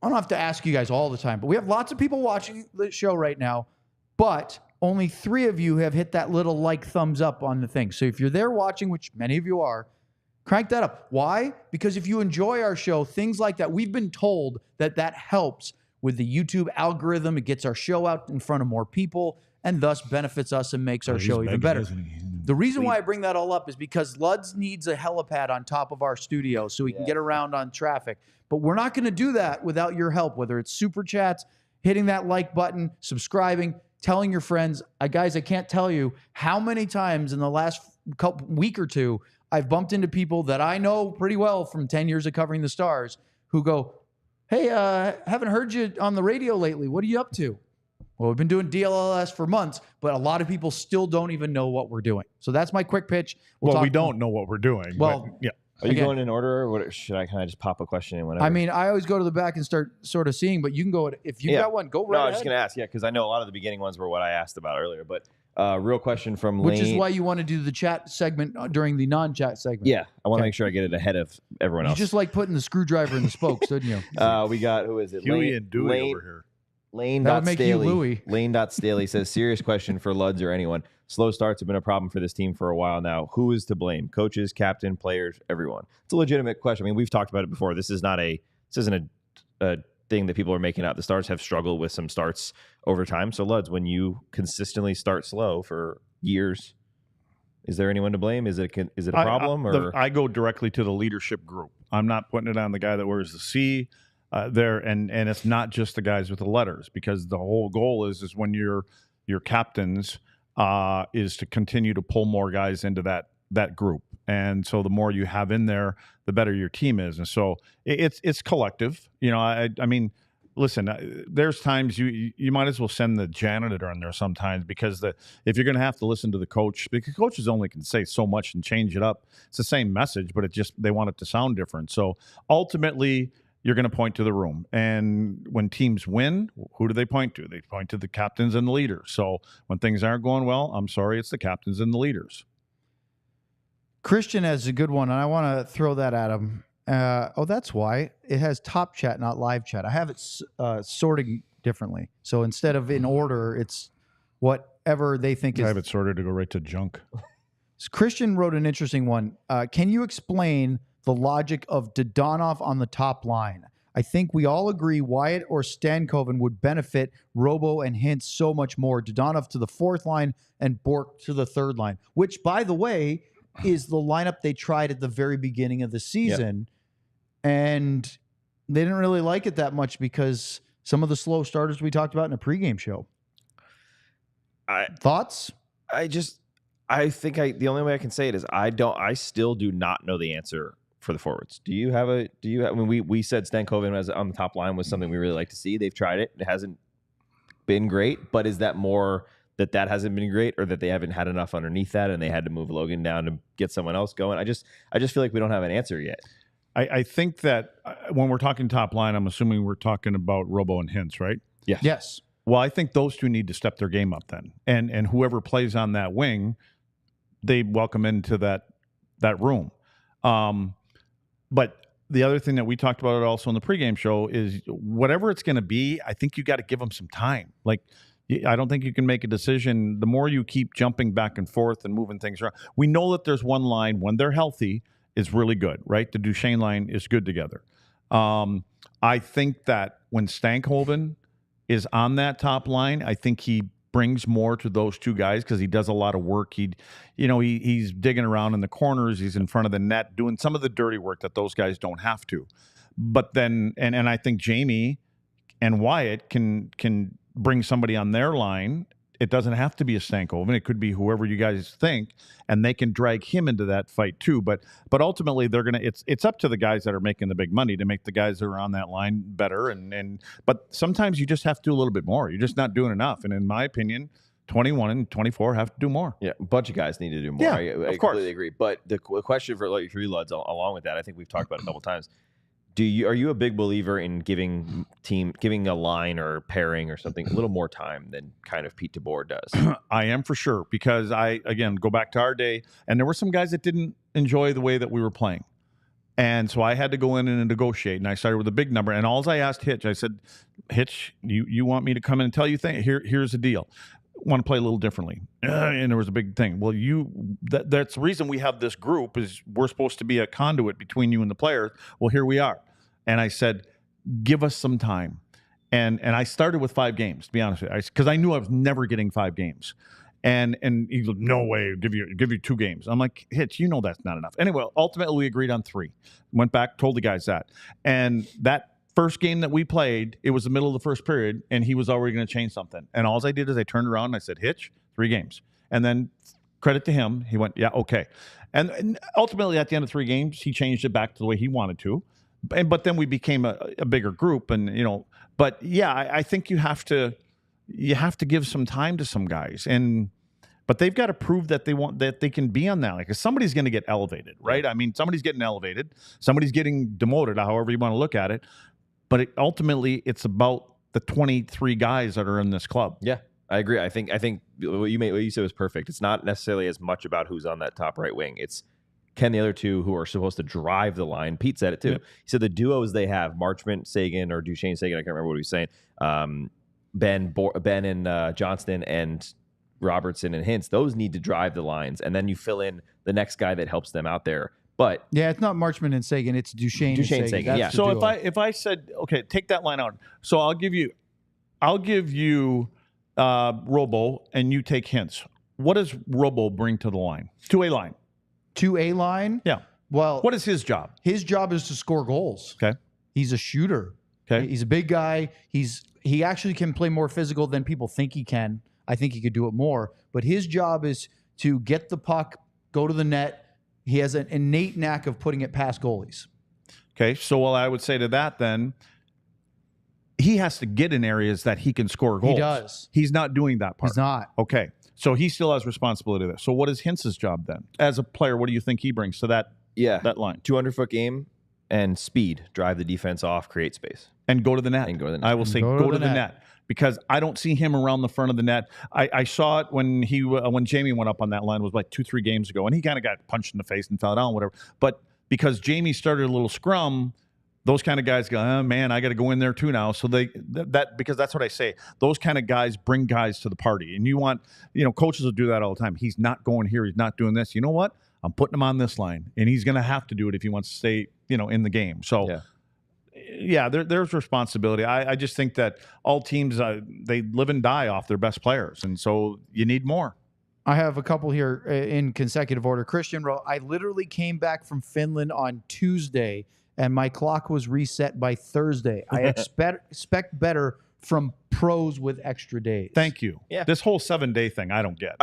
I don't have to ask you guys all the time, but we have lots of people watching the show right now, but only 3 of you have hit that little thumbs up on the thing. So if you're there watching, which many of you are, crank that up. Why? Because if you enjoy our show, things like that, we've been told that helps with the YouTube algorithm. It gets our show out in front of more people and thus benefits us and makes our show even better. The reason why I bring that all up is because Luds needs a helipad on top of our studio so we can get around on traffic. But we're not going to do that without your help, whether it's super chats, hitting that like button, subscribing, telling your friends. Guys, I can't tell you how many times in the last week or two I've bumped into people that I know pretty well from 10 years of covering the Stars who go, hey, haven't heard you on the radio lately. What are you up to? Well, we've been doing DLLS for months, but a lot of people still don't even know what we're doing. So that's my quick pitch. We don't know what we're doing. Well, but, yeah. Are you going in order, or what, should I kind of just pop a question in whenever? I mean, I always go to the back and start sort of seeing, but you can go, if you got one, go right ahead. No, I was just going to ask, because I know a lot of the beginning ones were what I asked about earlier, but real question from Lane. Which is why you want to do the chat segment during the non-chat segment. Yeah, I want to make sure I get it ahead of everyone else. You just like putting the screwdriver in the spokes, don't you? We got, who is it? Huey and Dewey over here. That would make you Louie. Lane.Staley says, serious question for Luds or anyone. Slow starts have been a problem for this team for a while now. Who is to blame? Coaches, captain, players, everyone. It's a legitimate question. I mean, we've talked about it before. This isn't a thing that people are making out. The Stars have struggled with some starts over time. So Luds, when you consistently start slow for years, is there anyone to blame? Is it a problem? I go directly to the leadership group. I'm not putting it on the guy that wears the C. There and it's not just the guys with the letters, because the whole goal is when your captains is to continue to pull more guys into that group, and so the more you have in there, the better your team is, and so it's collective. You know, I mean, listen, there's times you might as well send the janitor in there sometimes, because if you're going to have to listen to the coach, because coaches only can say so much and change it up. It's the same message, but they want it to sound different. So ultimately, you're going to point to the room. And when teams win, who do they point to? They point to the captains and the leaders. So when things aren't going well, I'm sorry, it's the captains and the leaders. Christian has a good one, and I want to throw that at him. That's why. It has top chat, not live chat. I have it sorting differently. So instead of in order, it's whatever they think is. I have it sorted to go right to junk. Christian wrote an interesting one. Can you explain the logic of Dodonov on the top line? I think we all agree Wyatt or Stankoven would benefit Robo and Hintz so much more. Dodonov to the fourth line and Bork to the third line, which, by the way, is the lineup they tried at the very beginning of the season. Yep. And they didn't really like it that much because some of the slow starters we talked about in a pregame show. Thoughts? I think the only way I can say it is I still do not know the answer for the forwards. Do you have I mean, we said Stankoven as on the top line was something we really like to see. They've tried it. It hasn't been great, but is that more that hasn't been great, or that they haven't had enough underneath that and they had to move Logan down to get someone else going? I just feel like we don't have an answer yet. I think that when we're talking top line, I'm assuming we're talking about Robo and Hintz, right? Yeah. Yes. Well, I think those two need to step their game up then. And whoever plays on that wing, they welcome into that room. But the other thing that we talked about also in the pregame show is whatever it's going to be, I think you got to give them some time. Like, I don't think you can make a decision. The more you keep jumping back and forth and moving things around, we know that there's one line when they're healthy is really good, right? The Duchesne line is good together. I think that when Stankoven is on that top line, I think he brings more to those two guys because he does a lot of work. He's digging around in the corners. He's in front of the net doing some of the dirty work that those guys don't have to. But then, and I think Jamie and Wyatt can bring somebody on their line. It doesn't have to be a Stankoven. It could be whoever you guys think, and they can drag him into that fight too. But ultimately, they're gonna. It's up to the guys that are making the big money to make the guys that are on that line better. But sometimes you just have to do a little bit more. You're just not doing enough. And in my opinion, 21 and 24 have to do more. Yeah, a bunch of guys need to do more. Yeah, I completely agree. But the question for like 3 Luds, along with that, I think we've talked about it a couple times. Are you a big believer in giving a line or pairing or something a little more time than kind of Pete DeBoer does? I am for sure, because again, go back to our day, and there were some guys that didn't enjoy the way that we were playing. And so I had to go in and negotiate, and I started with a big number. And all I asked Hitch, I said, Hitch, you want me to come in and tell you things? Here's the deal. Want to play a little differently. And there was a big thing. Well, that's the reason we have this group, is we're supposed to be a conduit between you and the players. Well, here we are. And I said, give us some time. And I started with 5 games, to be honest with you, because I knew I was never getting 5 games. And he's like, no way, give you 2 games. I'm like, Hitch, you know that's not enough. Anyway, ultimately we agreed on 3. Went back, told the guys that. And that first game that we played, it was the middle of the first period, and he was already going to change something. And all I did is I turned around and I said, Hitch, 3 games. And then credit to him, he went, yeah, okay. And ultimately at the end of 3 games, he changed it back to the way he wanted to. But then we became a bigger group, and but yeah, I think you have to give some time to some guys, but they've got to prove that they can be on that. Like, somebody's going to get elevated, right? I mean, somebody's getting elevated, somebody's getting demoted, however you want to look at it. But ultimately, it's about the 23 guys that are in this club. Yeah, I agree. I think what you said was perfect. It's not necessarily as much about who's on that top right wing. It's can the other 2 who are supposed to drive the line. Pete said it too. Yep. He said the duos they have, Marchment, Sagan, or Duchesne, Sagan, I can't remember what he was saying, Ben and Johnston and Robertson and Hintz, those need to drive the lines. And then you fill in the next guy that helps them out there. But yeah, it's not Marchment and Sagan, it's Duchesne and Sagan. Yeah. So if I said, okay, take that line out. So I'll give you Robo, and you take Hintz. What does Robo bring to the line? 2A line. 2A line? Yeah. Well, what is his job? His job is to score goals. Okay. He's a shooter. Okay. He's a big guy. He actually can play more physical than people think he can. I think he could do it more. But his job is to get the puck, go to the net. He has an innate knack of putting it past goalies. Okay. So I would say to that then, he has to get in areas that he can score goals. He does. He's not doing that part. He's not. Okay. So he still has responsibility there. So what is Hintz's job then? As a player, what do you think he brings to that line? 200-foot game and speed. Drive the defense off, create space. And go to the net. I will say go to the net. Because I don't see him around the front of the net. I saw it when Jamie went up on that line, was like 2-3 games ago, and he kind of got punched in the face and fell down, whatever. But because Jamie started a little scrum, those kind of guys go, oh man, I got to go in there too now. So because that's what I say. Those kind of guys bring guys to the party, and you want, coaches will do that all the time. He's not going here. He's not doing this. You know what? I'm putting him on this line, and he's going to have to do it if he wants to stay, in the game. So. Yeah. Yeah, there's responsibility. I just think that all teams, they live and die off their best players, and so you need more. I have a couple here in consecutive order. Christian wrote, I literally came back from Finland on Tuesday, and my clock was reset by Thursday. I expect better from pros with extra days. Thank you. Yeah. This whole 7-day thing, I don't get.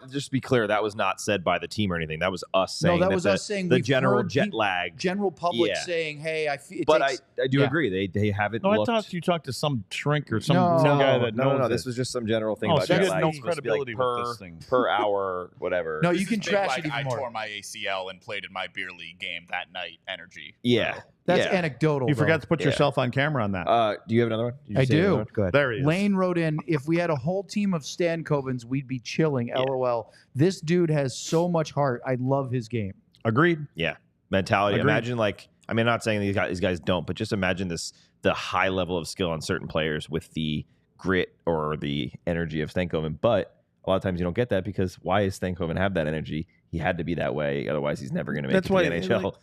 Just to be clear, that was not said by the team or anything. That was us saying. No, that was us saying the general jet lag. General public saying, "Hey, I feel." But I do agree. They haven't. No, looked. I thought you talked to some shrink or some guy that knows. No. This was just some general thing about so jet lag. no credibility with this thing per hour, whatever. No, you can trash it even more. I tore my ACL and played in my beer league game that night. Energy. Yeah. That's anecdotal. You forgot to put yourself on camera on that. Do you have another one? I do. Go ahead. There he is. Lane wrote in, if we had a whole team of Stankovens, we'd be chilling. LOL. This dude has so much heart. I love his game. Agreed. Yeah. Mentality. Agreed. Imagine I'm not saying these guys don't, but just imagine the high level of skill on certain players with the grit or the energy of Stankoven. But a lot of times you don't get that because why does Stankoven have that energy? He had to be that way. Otherwise, he's never going to make it to the NHL.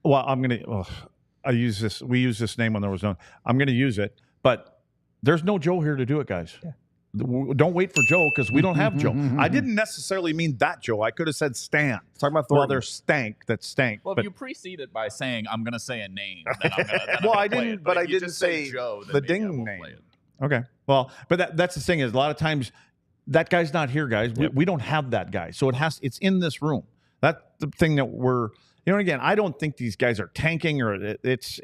Well, I'm going to... we use this name when there was no. I'm going to use it, but there's no Joe here to do it, guys. Yeah. Don't wait for Joe because we don't have Joe. I didn't necessarily mean that Joe. I could have said Stan. Talking about Thornton. There's Stank. That's Stank. Well, if you precede it by saying I'm going to say a name, then I'm going to. Well, I didn't, but I didn't say Joe, the ding name. Okay. Well, but that's the thing is a lot of times that guy's not here, guys. We don't have that guy, so it's in this room. That's the thing that we're. Again, I don't think these guys are tanking or it's.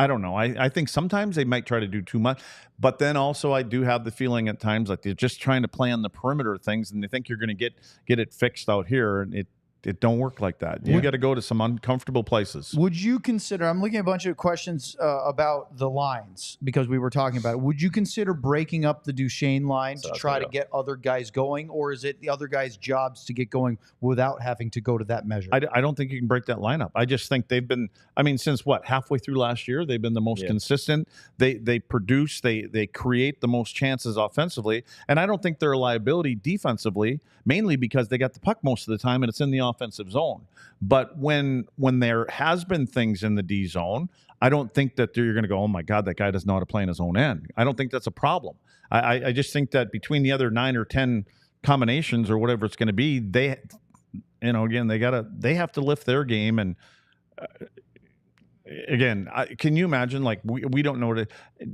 I don't know. I think sometimes they might try to do too much, but then also I do have the feeling at times like they're just trying to play on the perimeter of things, and they think you're going to get it fixed out here, and It don't work like that. You got to go to some uncomfortable places. Would you consider, I'm looking at a bunch of questions about the lines because we were talking about it. Would you consider breaking up the Duchesne line to try to get other guys going, or is it the other guys' jobs to get going without having to go to that measure? I don't think you can break that lineup. I just think they've been, I mean, since what, halfway through last year, they've been the most consistent. They produce, they create the most chances offensively, and I don't think they're a liability defensively, mainly because they got the puck most of the time and it's in the offensive zone. But when there has been things in the D zone, I don't think that you're going to go, oh my God, that guy doesn't know how to play in his own end. I don't think that's a problem. I just think that between the other 9 or 10 combinations or whatever it's going to be, they, again, they have to lift their game. And again, can you imagine, like, we don't know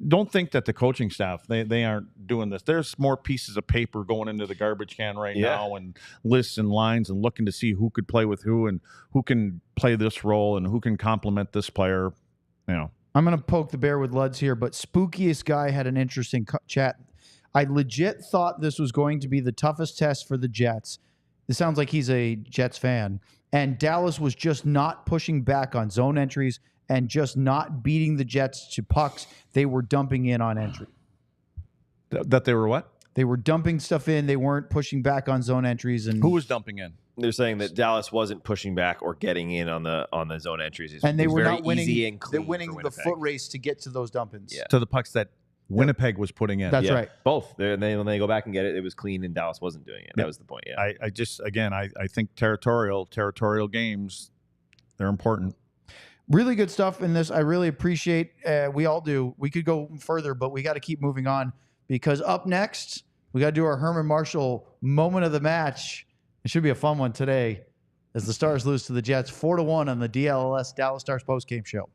don't think that the coaching staff, they aren't doing this. There's more pieces of paper going into the garbage can right now, and lists and lines, and looking to see who could play with who and who can play this role and who can complement this player. I'm going to poke the bear with Luds here, but Spookiest Guy had an interesting chat. I legit thought this was going to be the toughest test for the Jets. It sounds like he's a Jets fan. And Dallas was just not pushing back on zone entries and just not beating the Jets to pucks. They were dumping in on entry. That they were what? They were dumping stuff in. They weren't pushing back on zone entries. And who was dumping in? They're saying that Dallas wasn't pushing back or getting in on the zone entries. And they were very not winning. Easy and They're clean winning the foot race to get to those dump-ins. Yeah. To the pucks that Winnipeg was putting in. That's right. Both. When they go back and get it, it was clean, and Dallas wasn't doing it. That was the point. Yeah. I just, again, I think territorial games, they're important. Really good stuff in this. I really appreciate. We all do. We could go further, but we got to keep moving on, because up next we got to do our Herman Marshall moment of the match. It should be a fun one today, as the Stars lose to the Jets 4-1 on the DLS Dallas Stars postgame show.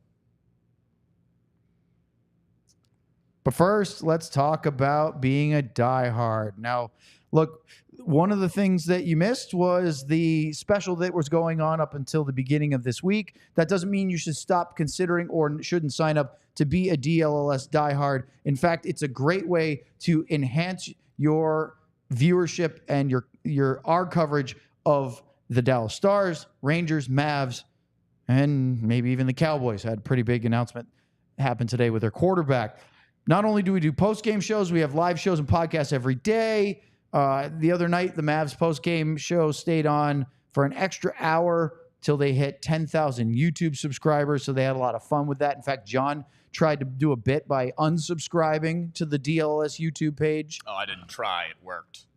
But first, let's talk about being a diehard. Now, look, one of the things that you missed was the special that was going on up until the beginning of this week. That doesn't mean you should stop considering or shouldn't sign up to be a DLS diehard. In fact, it's a great way to enhance your viewership and our coverage of the Dallas Stars, Rangers, Mavs, and maybe even the Cowboys. Had a pretty big announcement happen today with their quarterback. Not only do we do post-game shows, we have live shows and podcasts every day. The other night, the Mavs post-game show stayed on for an extra hour till they hit 10,000 YouTube subscribers, so they had a lot of fun with that. In fact, John tried to do a bit by unsubscribing to the DLS YouTube page. Oh, I didn't try. It worked.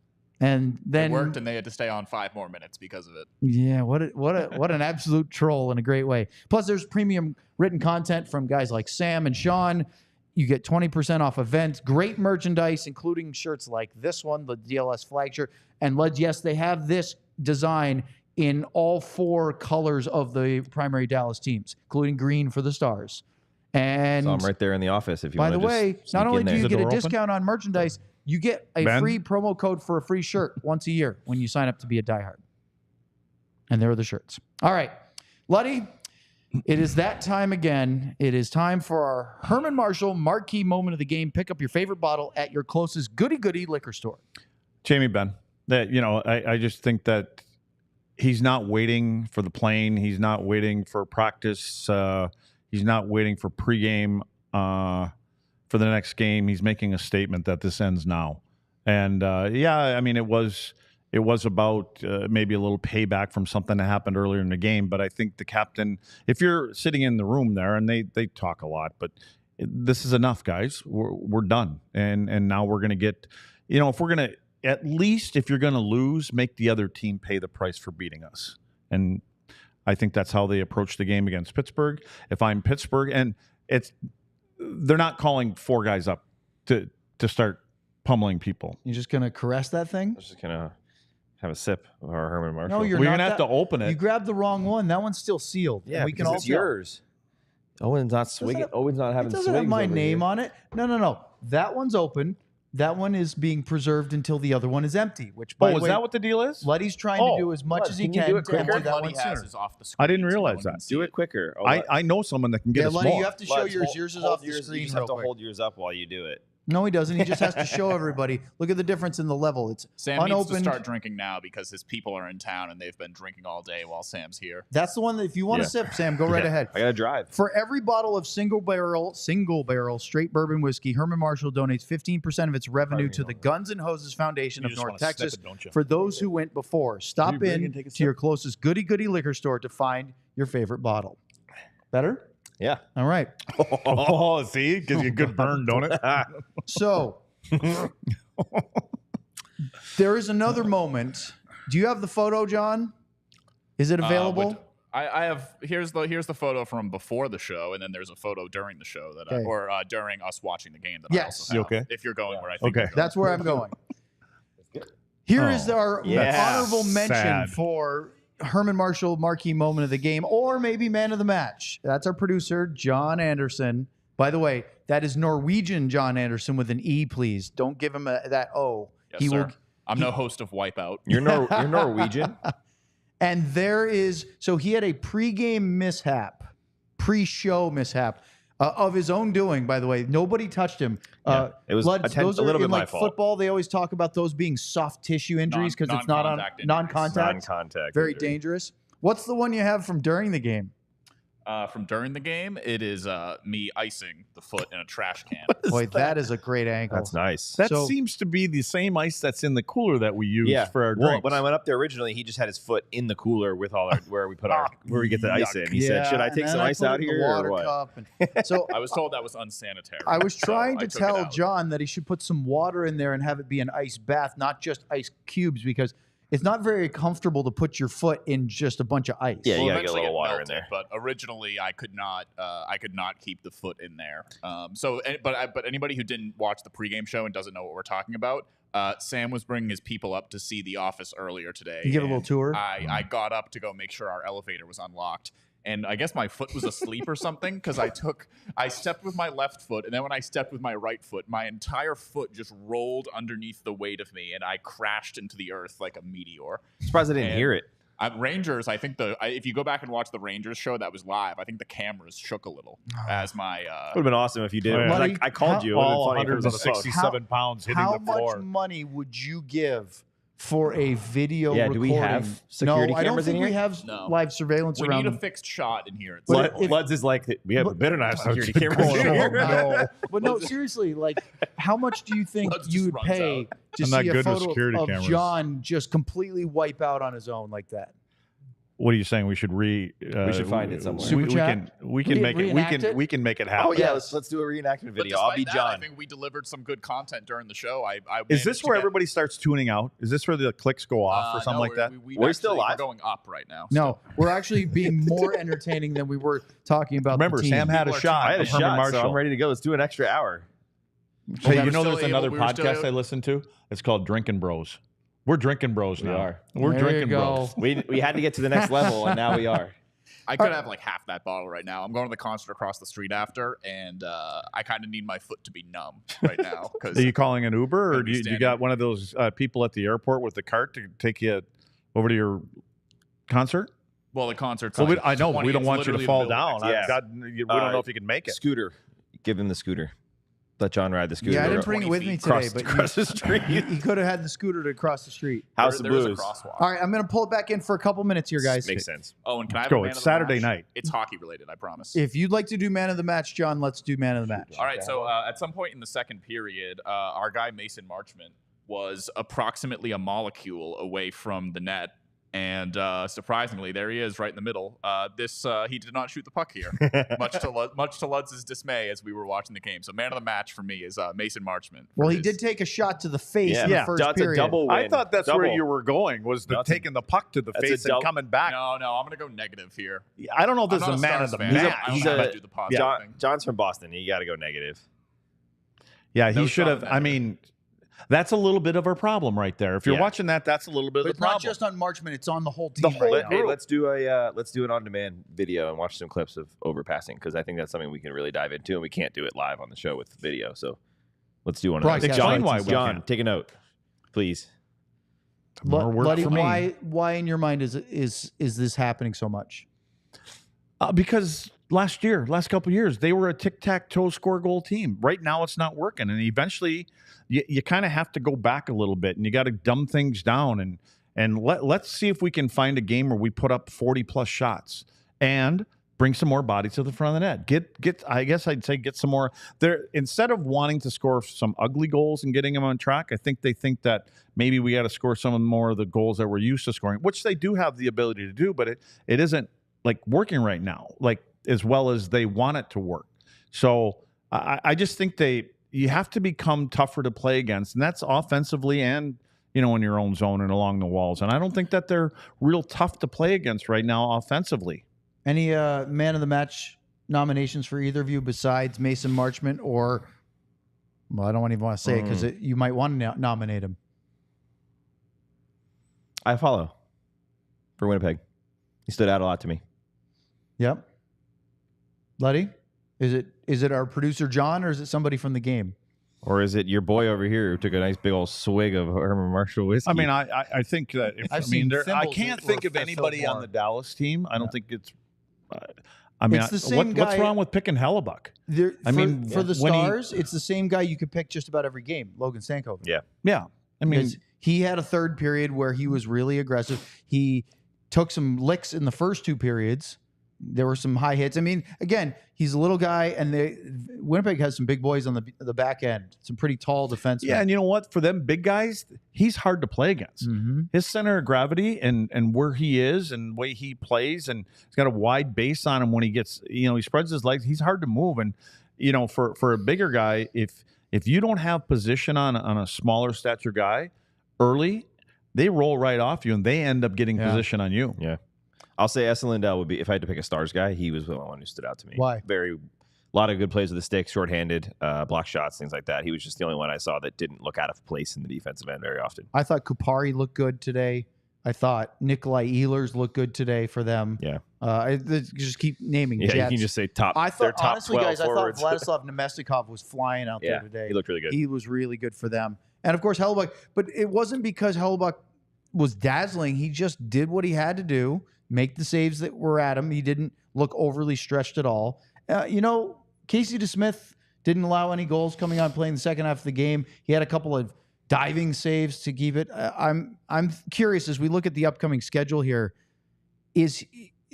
And then it worked, and they had to stay on 5 more minutes because of it. Yeah, what an absolute troll in a great way. Plus, there's premium written content from guys like Sam and Sean. You get 20% off events, great merchandise, including shirts like this one, the DLS flag shirt. And yes, they have this design in all 4 colors of the primary Dallas teams, including green for the Stars. And so I'm right there in the office if you by want to the way, not only do you get a discount on merchandise, you get a free promo code for a free shirt once a year when you sign up to be a diehard. And there are the shirts. All right, Luddy, it is that time again. It is time for our Herman Marshall marquee moment of the game. Pick up your favorite bottle at your closest goody-goody liquor store. jamiebenn. I just think that he's not waiting for the plane. He's not waiting for practice. He's not waiting for pregame for the next game. He's making a statement that this ends now. And I mean, it was about maybe a little payback from something that happened earlier in the game. But I think the captain, if you're sitting in the room there, and they talk a lot, but this is enough, guys. We're done. And now we're going to get, if we're going to, at least if you're going to lose, make the other team pay the price for beating us. And I think that's how they approach the game against Pittsburgh. If I'm Pittsburgh, and they're not calling 4 guys up to start pummeling people. You're just going to caress that thing? I'm just going to have a sip of our Herman Marshall. No, you're We're not. going to have to open it. You grabbed the wrong one. That one's still sealed. Yeah, we can all all it's yours. Owen's not swigging. Owen's not having It swigs doesn't have my over name here. on it. No. That one's open. That one is being preserved until the other one is empty. Which, by the way, is that what the deal is? Luddy's trying to do as much as he can you can do it to empty quicker? that one Luddy has sooner. is off the screen. I didn't so no realize one that. can see Do it. it quicker. I know someone that can get Yeah, us Luddy, more. you have to show yours. Yours is off the You screen just real have to quick. hold yours up while you do it. No, he doesn't. He just has to show everybody. Look at the difference in the level. It's Sam unopened. needs to start drinking now because his people are in town and they've been drinking all day while Sam's here. That's the one that if you want to sip, Sam, go right ahead. I got to drive. For every bottle of single barrel straight bourbon whiskey, Herman Marshall donates 15% of its revenue to the Guns and Hoses Foundation of North Texas for those who went before. Stop in to your closest goody liquor store to find your favorite bottle. Better? Yeah. All right. Oh, see? Gives you a good burn, don't it? So there is another moment. Do you have the photo, John? Is it available? I have. Here's the photo from before the show, and then there's a photo during the show that during us watching the game that I also have. You okay? If you're going where I think Okay. you're going. That's where I'm going. Here is our honorable mention sad. for Herman Marshall marquee moment of the game, or maybe man of the match. That's our producer, John Anderson. By the way, that is Norwegian John Anderson with an E, please. Don't give him that O. Yes, sir. I'm no host of Wipeout. You're Norwegian? And there is, so he had a pregame mishap, pre-show mishap of his own doing, by the way. Nobody touched him. It was those a little bit in my fault. Football, they always talk about those being soft tissue injuries because it's not on non-contact. Non-contact. Very injury. dangerous. What's the one you have from during the game? From during the game, it is me icing the foot in a trash can. Boy, that is a great angle. That's nice. That So- seems to be the same ice that's in the cooler that we use for our Well, drinks. when I went up there originally, he just had his foot in the cooler with all our where we put our where we get the ice in. He said, "Should I take some ice out here or what?" Cup and, so I was told that was unsanitary. I was so trying I to took it tell out. John that he should put some water in there and have it be an ice bath, not just ice cubes, because it's not very comfortable to put your foot in just a bunch of ice. Yeah, you gotta get a eventually little it water in melted, there. But originally, I could not keep the foot in there. But anybody who didn't watch the pregame show and doesn't know what we're talking about, Sam was bringing his people up to see the office earlier today. You give a little tour? I got up to go make sure our elevator was unlocked. And I guess my foot was asleep or something because I stepped with my left foot, and then when I stepped with my right foot, my entire foot just rolled underneath the weight of me, and I crashed into the earth like a meteor. Surprised I didn't hear it. Rangers, I think if you go back and watch the Rangers show that was live, I think the cameras shook a little as my. Would have been awesome if you did. Oh, yeah. 'Cause Buddy, I called you. It all would have been funny if it was on the phone. 167 pounds hitting How the floor. much money would you give for a video Yeah, recording? do we have security no, I don't cameras in think we here? have No. live surveillance We around need a them. fixed shot in here. But if- Luds is like, we better not have security That's cameras in going here. on. No. But no, seriously, like, how much do you think Let's you just would runs pay to I'm not see a good with photo security of cameras. John just completely wipe out on his own like that? What are you saying? We should we should find it somewhere. Super We chat? can We make it. reenact it? We can make it happen. Oh yeah, Yes. let's do a reenactment But video. I'll be despite that, I John. think we delivered some good content during the show. I Is managed this to where get- everybody starts tuning out? Is this where the clicks go off or something no, like that? We're still live? We're going up right now. No, we're actually being more entertaining than we were talking about. Remember, the team. Sam had a People are shot. I had a from Herman shot, Marshall. so I'm ready to go. Let's do an extra hour. Hey, we you know, were there's still another able- we were still podcast able- I listen to. It's called Drinking Bros. We're drinking bros We now. are. We're There you drinking go. bros. We had to get to the next level, and now we are. I could have like half that bottle right now. I'm going to the concert across the street after, and I kind of need my foot to be numb right now. Are you calling an Uber, or Gonna do be you standing. got one of those people at the airport with the cart to take you over to your concert? Well, the concert's Well, like I know 20, we don't it's want you to literally fall in the middle down. of Yeah. We don't know if you can make it. Scooter. Give him the scooter. Let John ride the scooter. Yeah, I didn't Scooter. bring it with me 20 today, feet but across the street. he could have had the scooter to cross the street. House of There is a Blues. crosswalk. All right, I'm going to pull it back in for a couple minutes here, guys. Makes sense. Oh, and can I have go. a man It's of the Saturday match? night. It's hockey related, I promise. If you'd like to do man of the match, John, let's do man of the match. All right, so at some point in the second period, our guy Mason Marchment was approximately a molecule away from the net. And surprisingly, there he is, right in the middle. He did not shoot the puck here, much to Ludz's dismay as we were watching the game. So, man of the match for me is Mason Marchment. Well, he did take a shot to the face in the Yeah, first that's period. a double win. I thought that's where Double. you were going, was That's a- taking the puck to the that's a face and double- coming back. No, I'm gonna go negative here. I don't know if this I'm is not a man of Stars the fan. match. I don't He's know how a- to do the positive thing. John's from Boston. You got to go negative. Yeah, he No should shot have. of I mean, that's a little bit of a problem right there. If you're Yeah. watching that, that's a little bit But of it's the problem. not just on Marchman; it's on the whole team. The whole right now. Hey, let's do an on-demand video and watch some clips of overpassing, because I think that's something we can really dive into, and we can't do it live on the show with video. So let's do one of Right, those. explain John, why we John, can't. take a note, please. More work Luddy, for me. why in your mind is this happening so much? Because last couple of years, they were a tic-tac-toe score goal team. Right now, it's not working. And eventually, you kind of have to go back a little bit, and you got to dumb things down. And let's see if we can find a game where we put up 40-plus shots and bring some more bodies to the front of the net. Get. I guess I'd say get some more there instead of wanting to score some ugly goals and getting them on track. I think they think that maybe we got to score some more of the goals that we're used to scoring, which they do have the ability to do, but it isn't like working right now, like as well as they want it to work. So I just think you have to become tougher to play against, and that's offensively and in your own zone and along the walls. And I don't think that they're real tough to play against right now offensively. Any man of the match nominations for either of you besides Mason Marchment or, well, I don't even want to say it because you might want to nominate him. I follow for Winnipeg. He stood out a lot to me. Yep. Letty, is it our producer John or is it somebody from the game? Or is it your boy over here who took a nice big old swig of Herman Marshall whiskey? I mean, I think that I can't think of anybody on the Dallas team. I don't think it's. It's the same guy. What's wrong with picking Hellebuyck? For the Stars, it's the same guy you could pick just about every game, Logan Stankoven. Yeah. I mean, he had a third period where he was really aggressive. He took some licks in the first two periods. There were some high hits. I mean, again, he's a little guy, and Winnipeg has some big boys on the back end, some pretty tall defensemen. Yeah, and you know what? For them big guys, he's hard to play against. Mm-hmm. His center of gravity and where he is and the way he plays, and he's got a wide base on him when he gets, he spreads his legs. He's hard to move, and for a bigger guy, if you don't have position on a smaller stature guy early, they roll right off you, and they end up getting position on you. Yeah. I'll say Esa Lindell would be, if I had to pick a Stars guy, he was the one who stood out to me. Why? A lot of good plays with the stick, shorthanded, block shots, things like that. He was just the only one I saw that didn't look out of place in the defensive end very often. I thought Kupari looked good today. I thought Nikolai Ehlers looked good today for them. Yeah. Just keep naming Jets. Jets. You can just say top. I thought, top honestly, guys, forwards. I thought Vladislav Nemestikov was flying out there today. He looked really good. He was really good for them. And, of course, Hellebuyck. But it wasn't because Hellebuyck was dazzling. He just did what he had to do. Make the saves that were at him. He didn't look overly stretched at all. Casey DeSmith didn't allow any goals coming on playing the second half of the game. He had a couple of diving saves to keep it. I'm curious as we look at the upcoming schedule here. You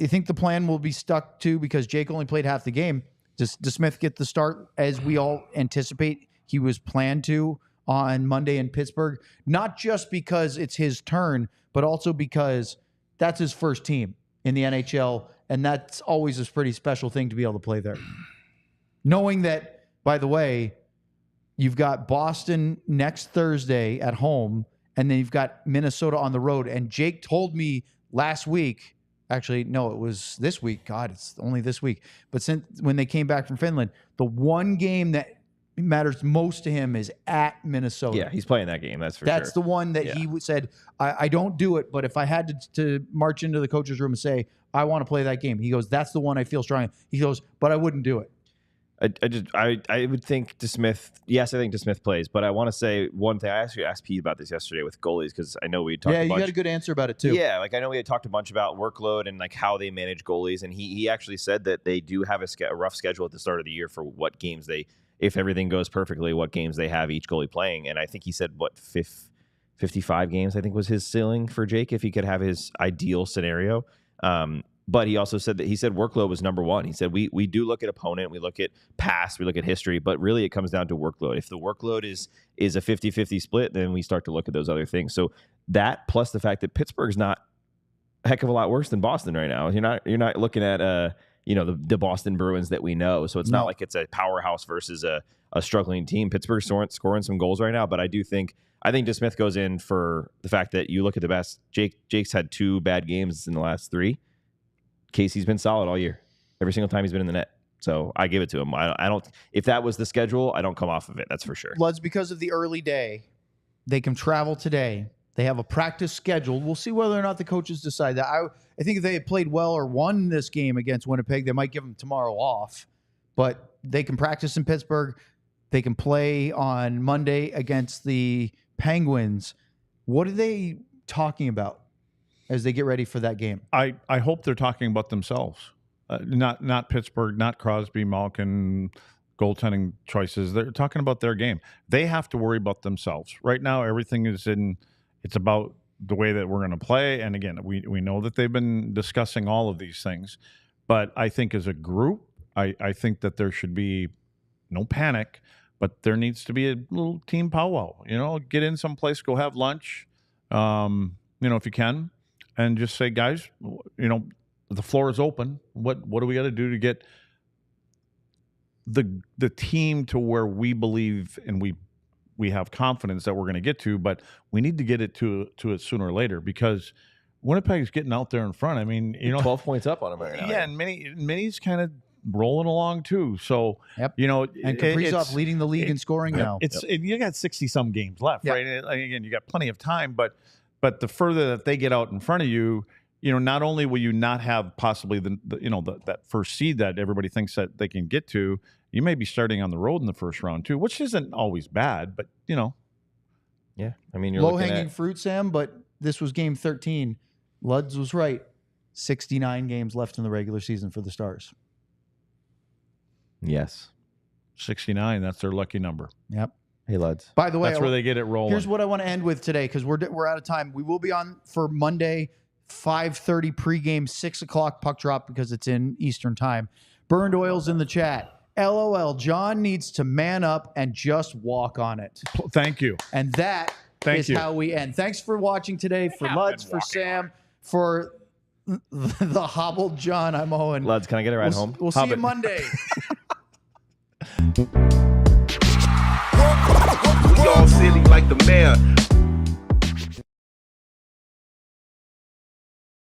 think the plan will be stuck to because Jake only played half the game? Does DeSmith get the start as we all anticipate he was planned to on Monday in Pittsburgh? Not just because it's his turn, but also because that's his first team in the NHL, and that's always a pretty special thing to be able to play there. Knowing that, by the way, you've got Boston next Thursday at home, and then you've got Minnesota on the road. And Jake told me last week, actually, no, it was this week. God, it's only this week. But when they came back from Finland, the one game that matters most to him is at Minnesota. Yeah, he's playing that game. That's for sure. That's the one that he said, I don't do it, but if I had to march into the coach's room and say, I want to play that game, he goes, that's the one I feel strong. He goes, but I wouldn't do it. I would think DeSmith. Yes, I think DeSmith plays, but I want to say one thing. I actually asked Pete about this yesterday with goalies because I know we talked. Yeah, you got a good answer about it too. Yeah, I know we had talked a bunch about workload and how they manage goalies, and he actually said that they do have a rough schedule at the start of the year for what games if everything goes perfectly, what games they have each goalie playing. And I think he said 55 games. I think was his ceiling for Jake if he could have his ideal scenario. But he also said workload was number one. He said, we do look at opponent, we look at past, we look at history, but really it comes down to workload. If the workload is a 50-50 split, then we start to look at those other things. So that plus the fact that Pittsburgh's not a heck of a lot worse than Boston right now. You're not looking at the Boston Bruins that we know. So it's not like it's a powerhouse versus a struggling team. Pittsburgh's scoring some goals right now, but I think DeSmith goes in for the fact that you look at the best. Jake's had 2 bad games in the last 3. Casey's been solid all year, every single time he's been in the net. So I give it to him. I don't. If that was the schedule, I don't come off of it. That's for sure. Luds, because of the early day, they can travel today. They have a practice scheduled. We'll see whether or not the coaches decide that. I think if they had played well or won this game against Winnipeg, they might give them tomorrow off. But they can practice in Pittsburgh. They can play on Monday against the Penguins. What are they talking about as they get ready for that game? I hope they're talking about themselves. not Pittsburgh, not Crosby, Malkin, goaltending choices. They're talking about their game. They have to worry about themselves. Right now, everything is it's about the way that we're going to play. And again, we know that they've been discussing all of these things. But I think as a group, I think that there should be no panic, but there needs to be a little team powwow. Get in someplace, go have lunch, if you can, and just say, guys, the floor is open. What do we got to do to get the team to where we believe and we have confidence that we're going to get to, but we need to get it to it sooner or later because Winnipeg's getting out there in front. I mean, 12 points up on them right now. Yeah, and Mini's kind of rolling along too. So, and Kaprizov leading the league in scoring now. You got 60-some games left, right? And again, you got plenty of time, but the further that they get out in front of you, not only will you not have possibly that first seed that everybody thinks that they can get to, you may be starting on the road in the first round too, which isn't always bad, but Yeah, I mean, you're low-hanging fruit, Sam, but this was game 13. Luds was right. 69 games left in the regular season for the Stars. Yes. 69, that's their lucky number. Yep. Hey, Luds. By the way, that's where they get it rolling. Here's what I want to end with today because we're out of time. We will be on for Monday, 5:30 pregame, 6 o'clock puck drop because it's in Eastern time. Burned Oil's in the chat. LOL, John needs to man up and just walk on it. Thank you. And that is how we end. Thanks for watching today. For Luds, for Sam, for the hobbled John, I'm Owen. Luds, can I get a ride home? We'll see you Monday. We all silly like the mayor.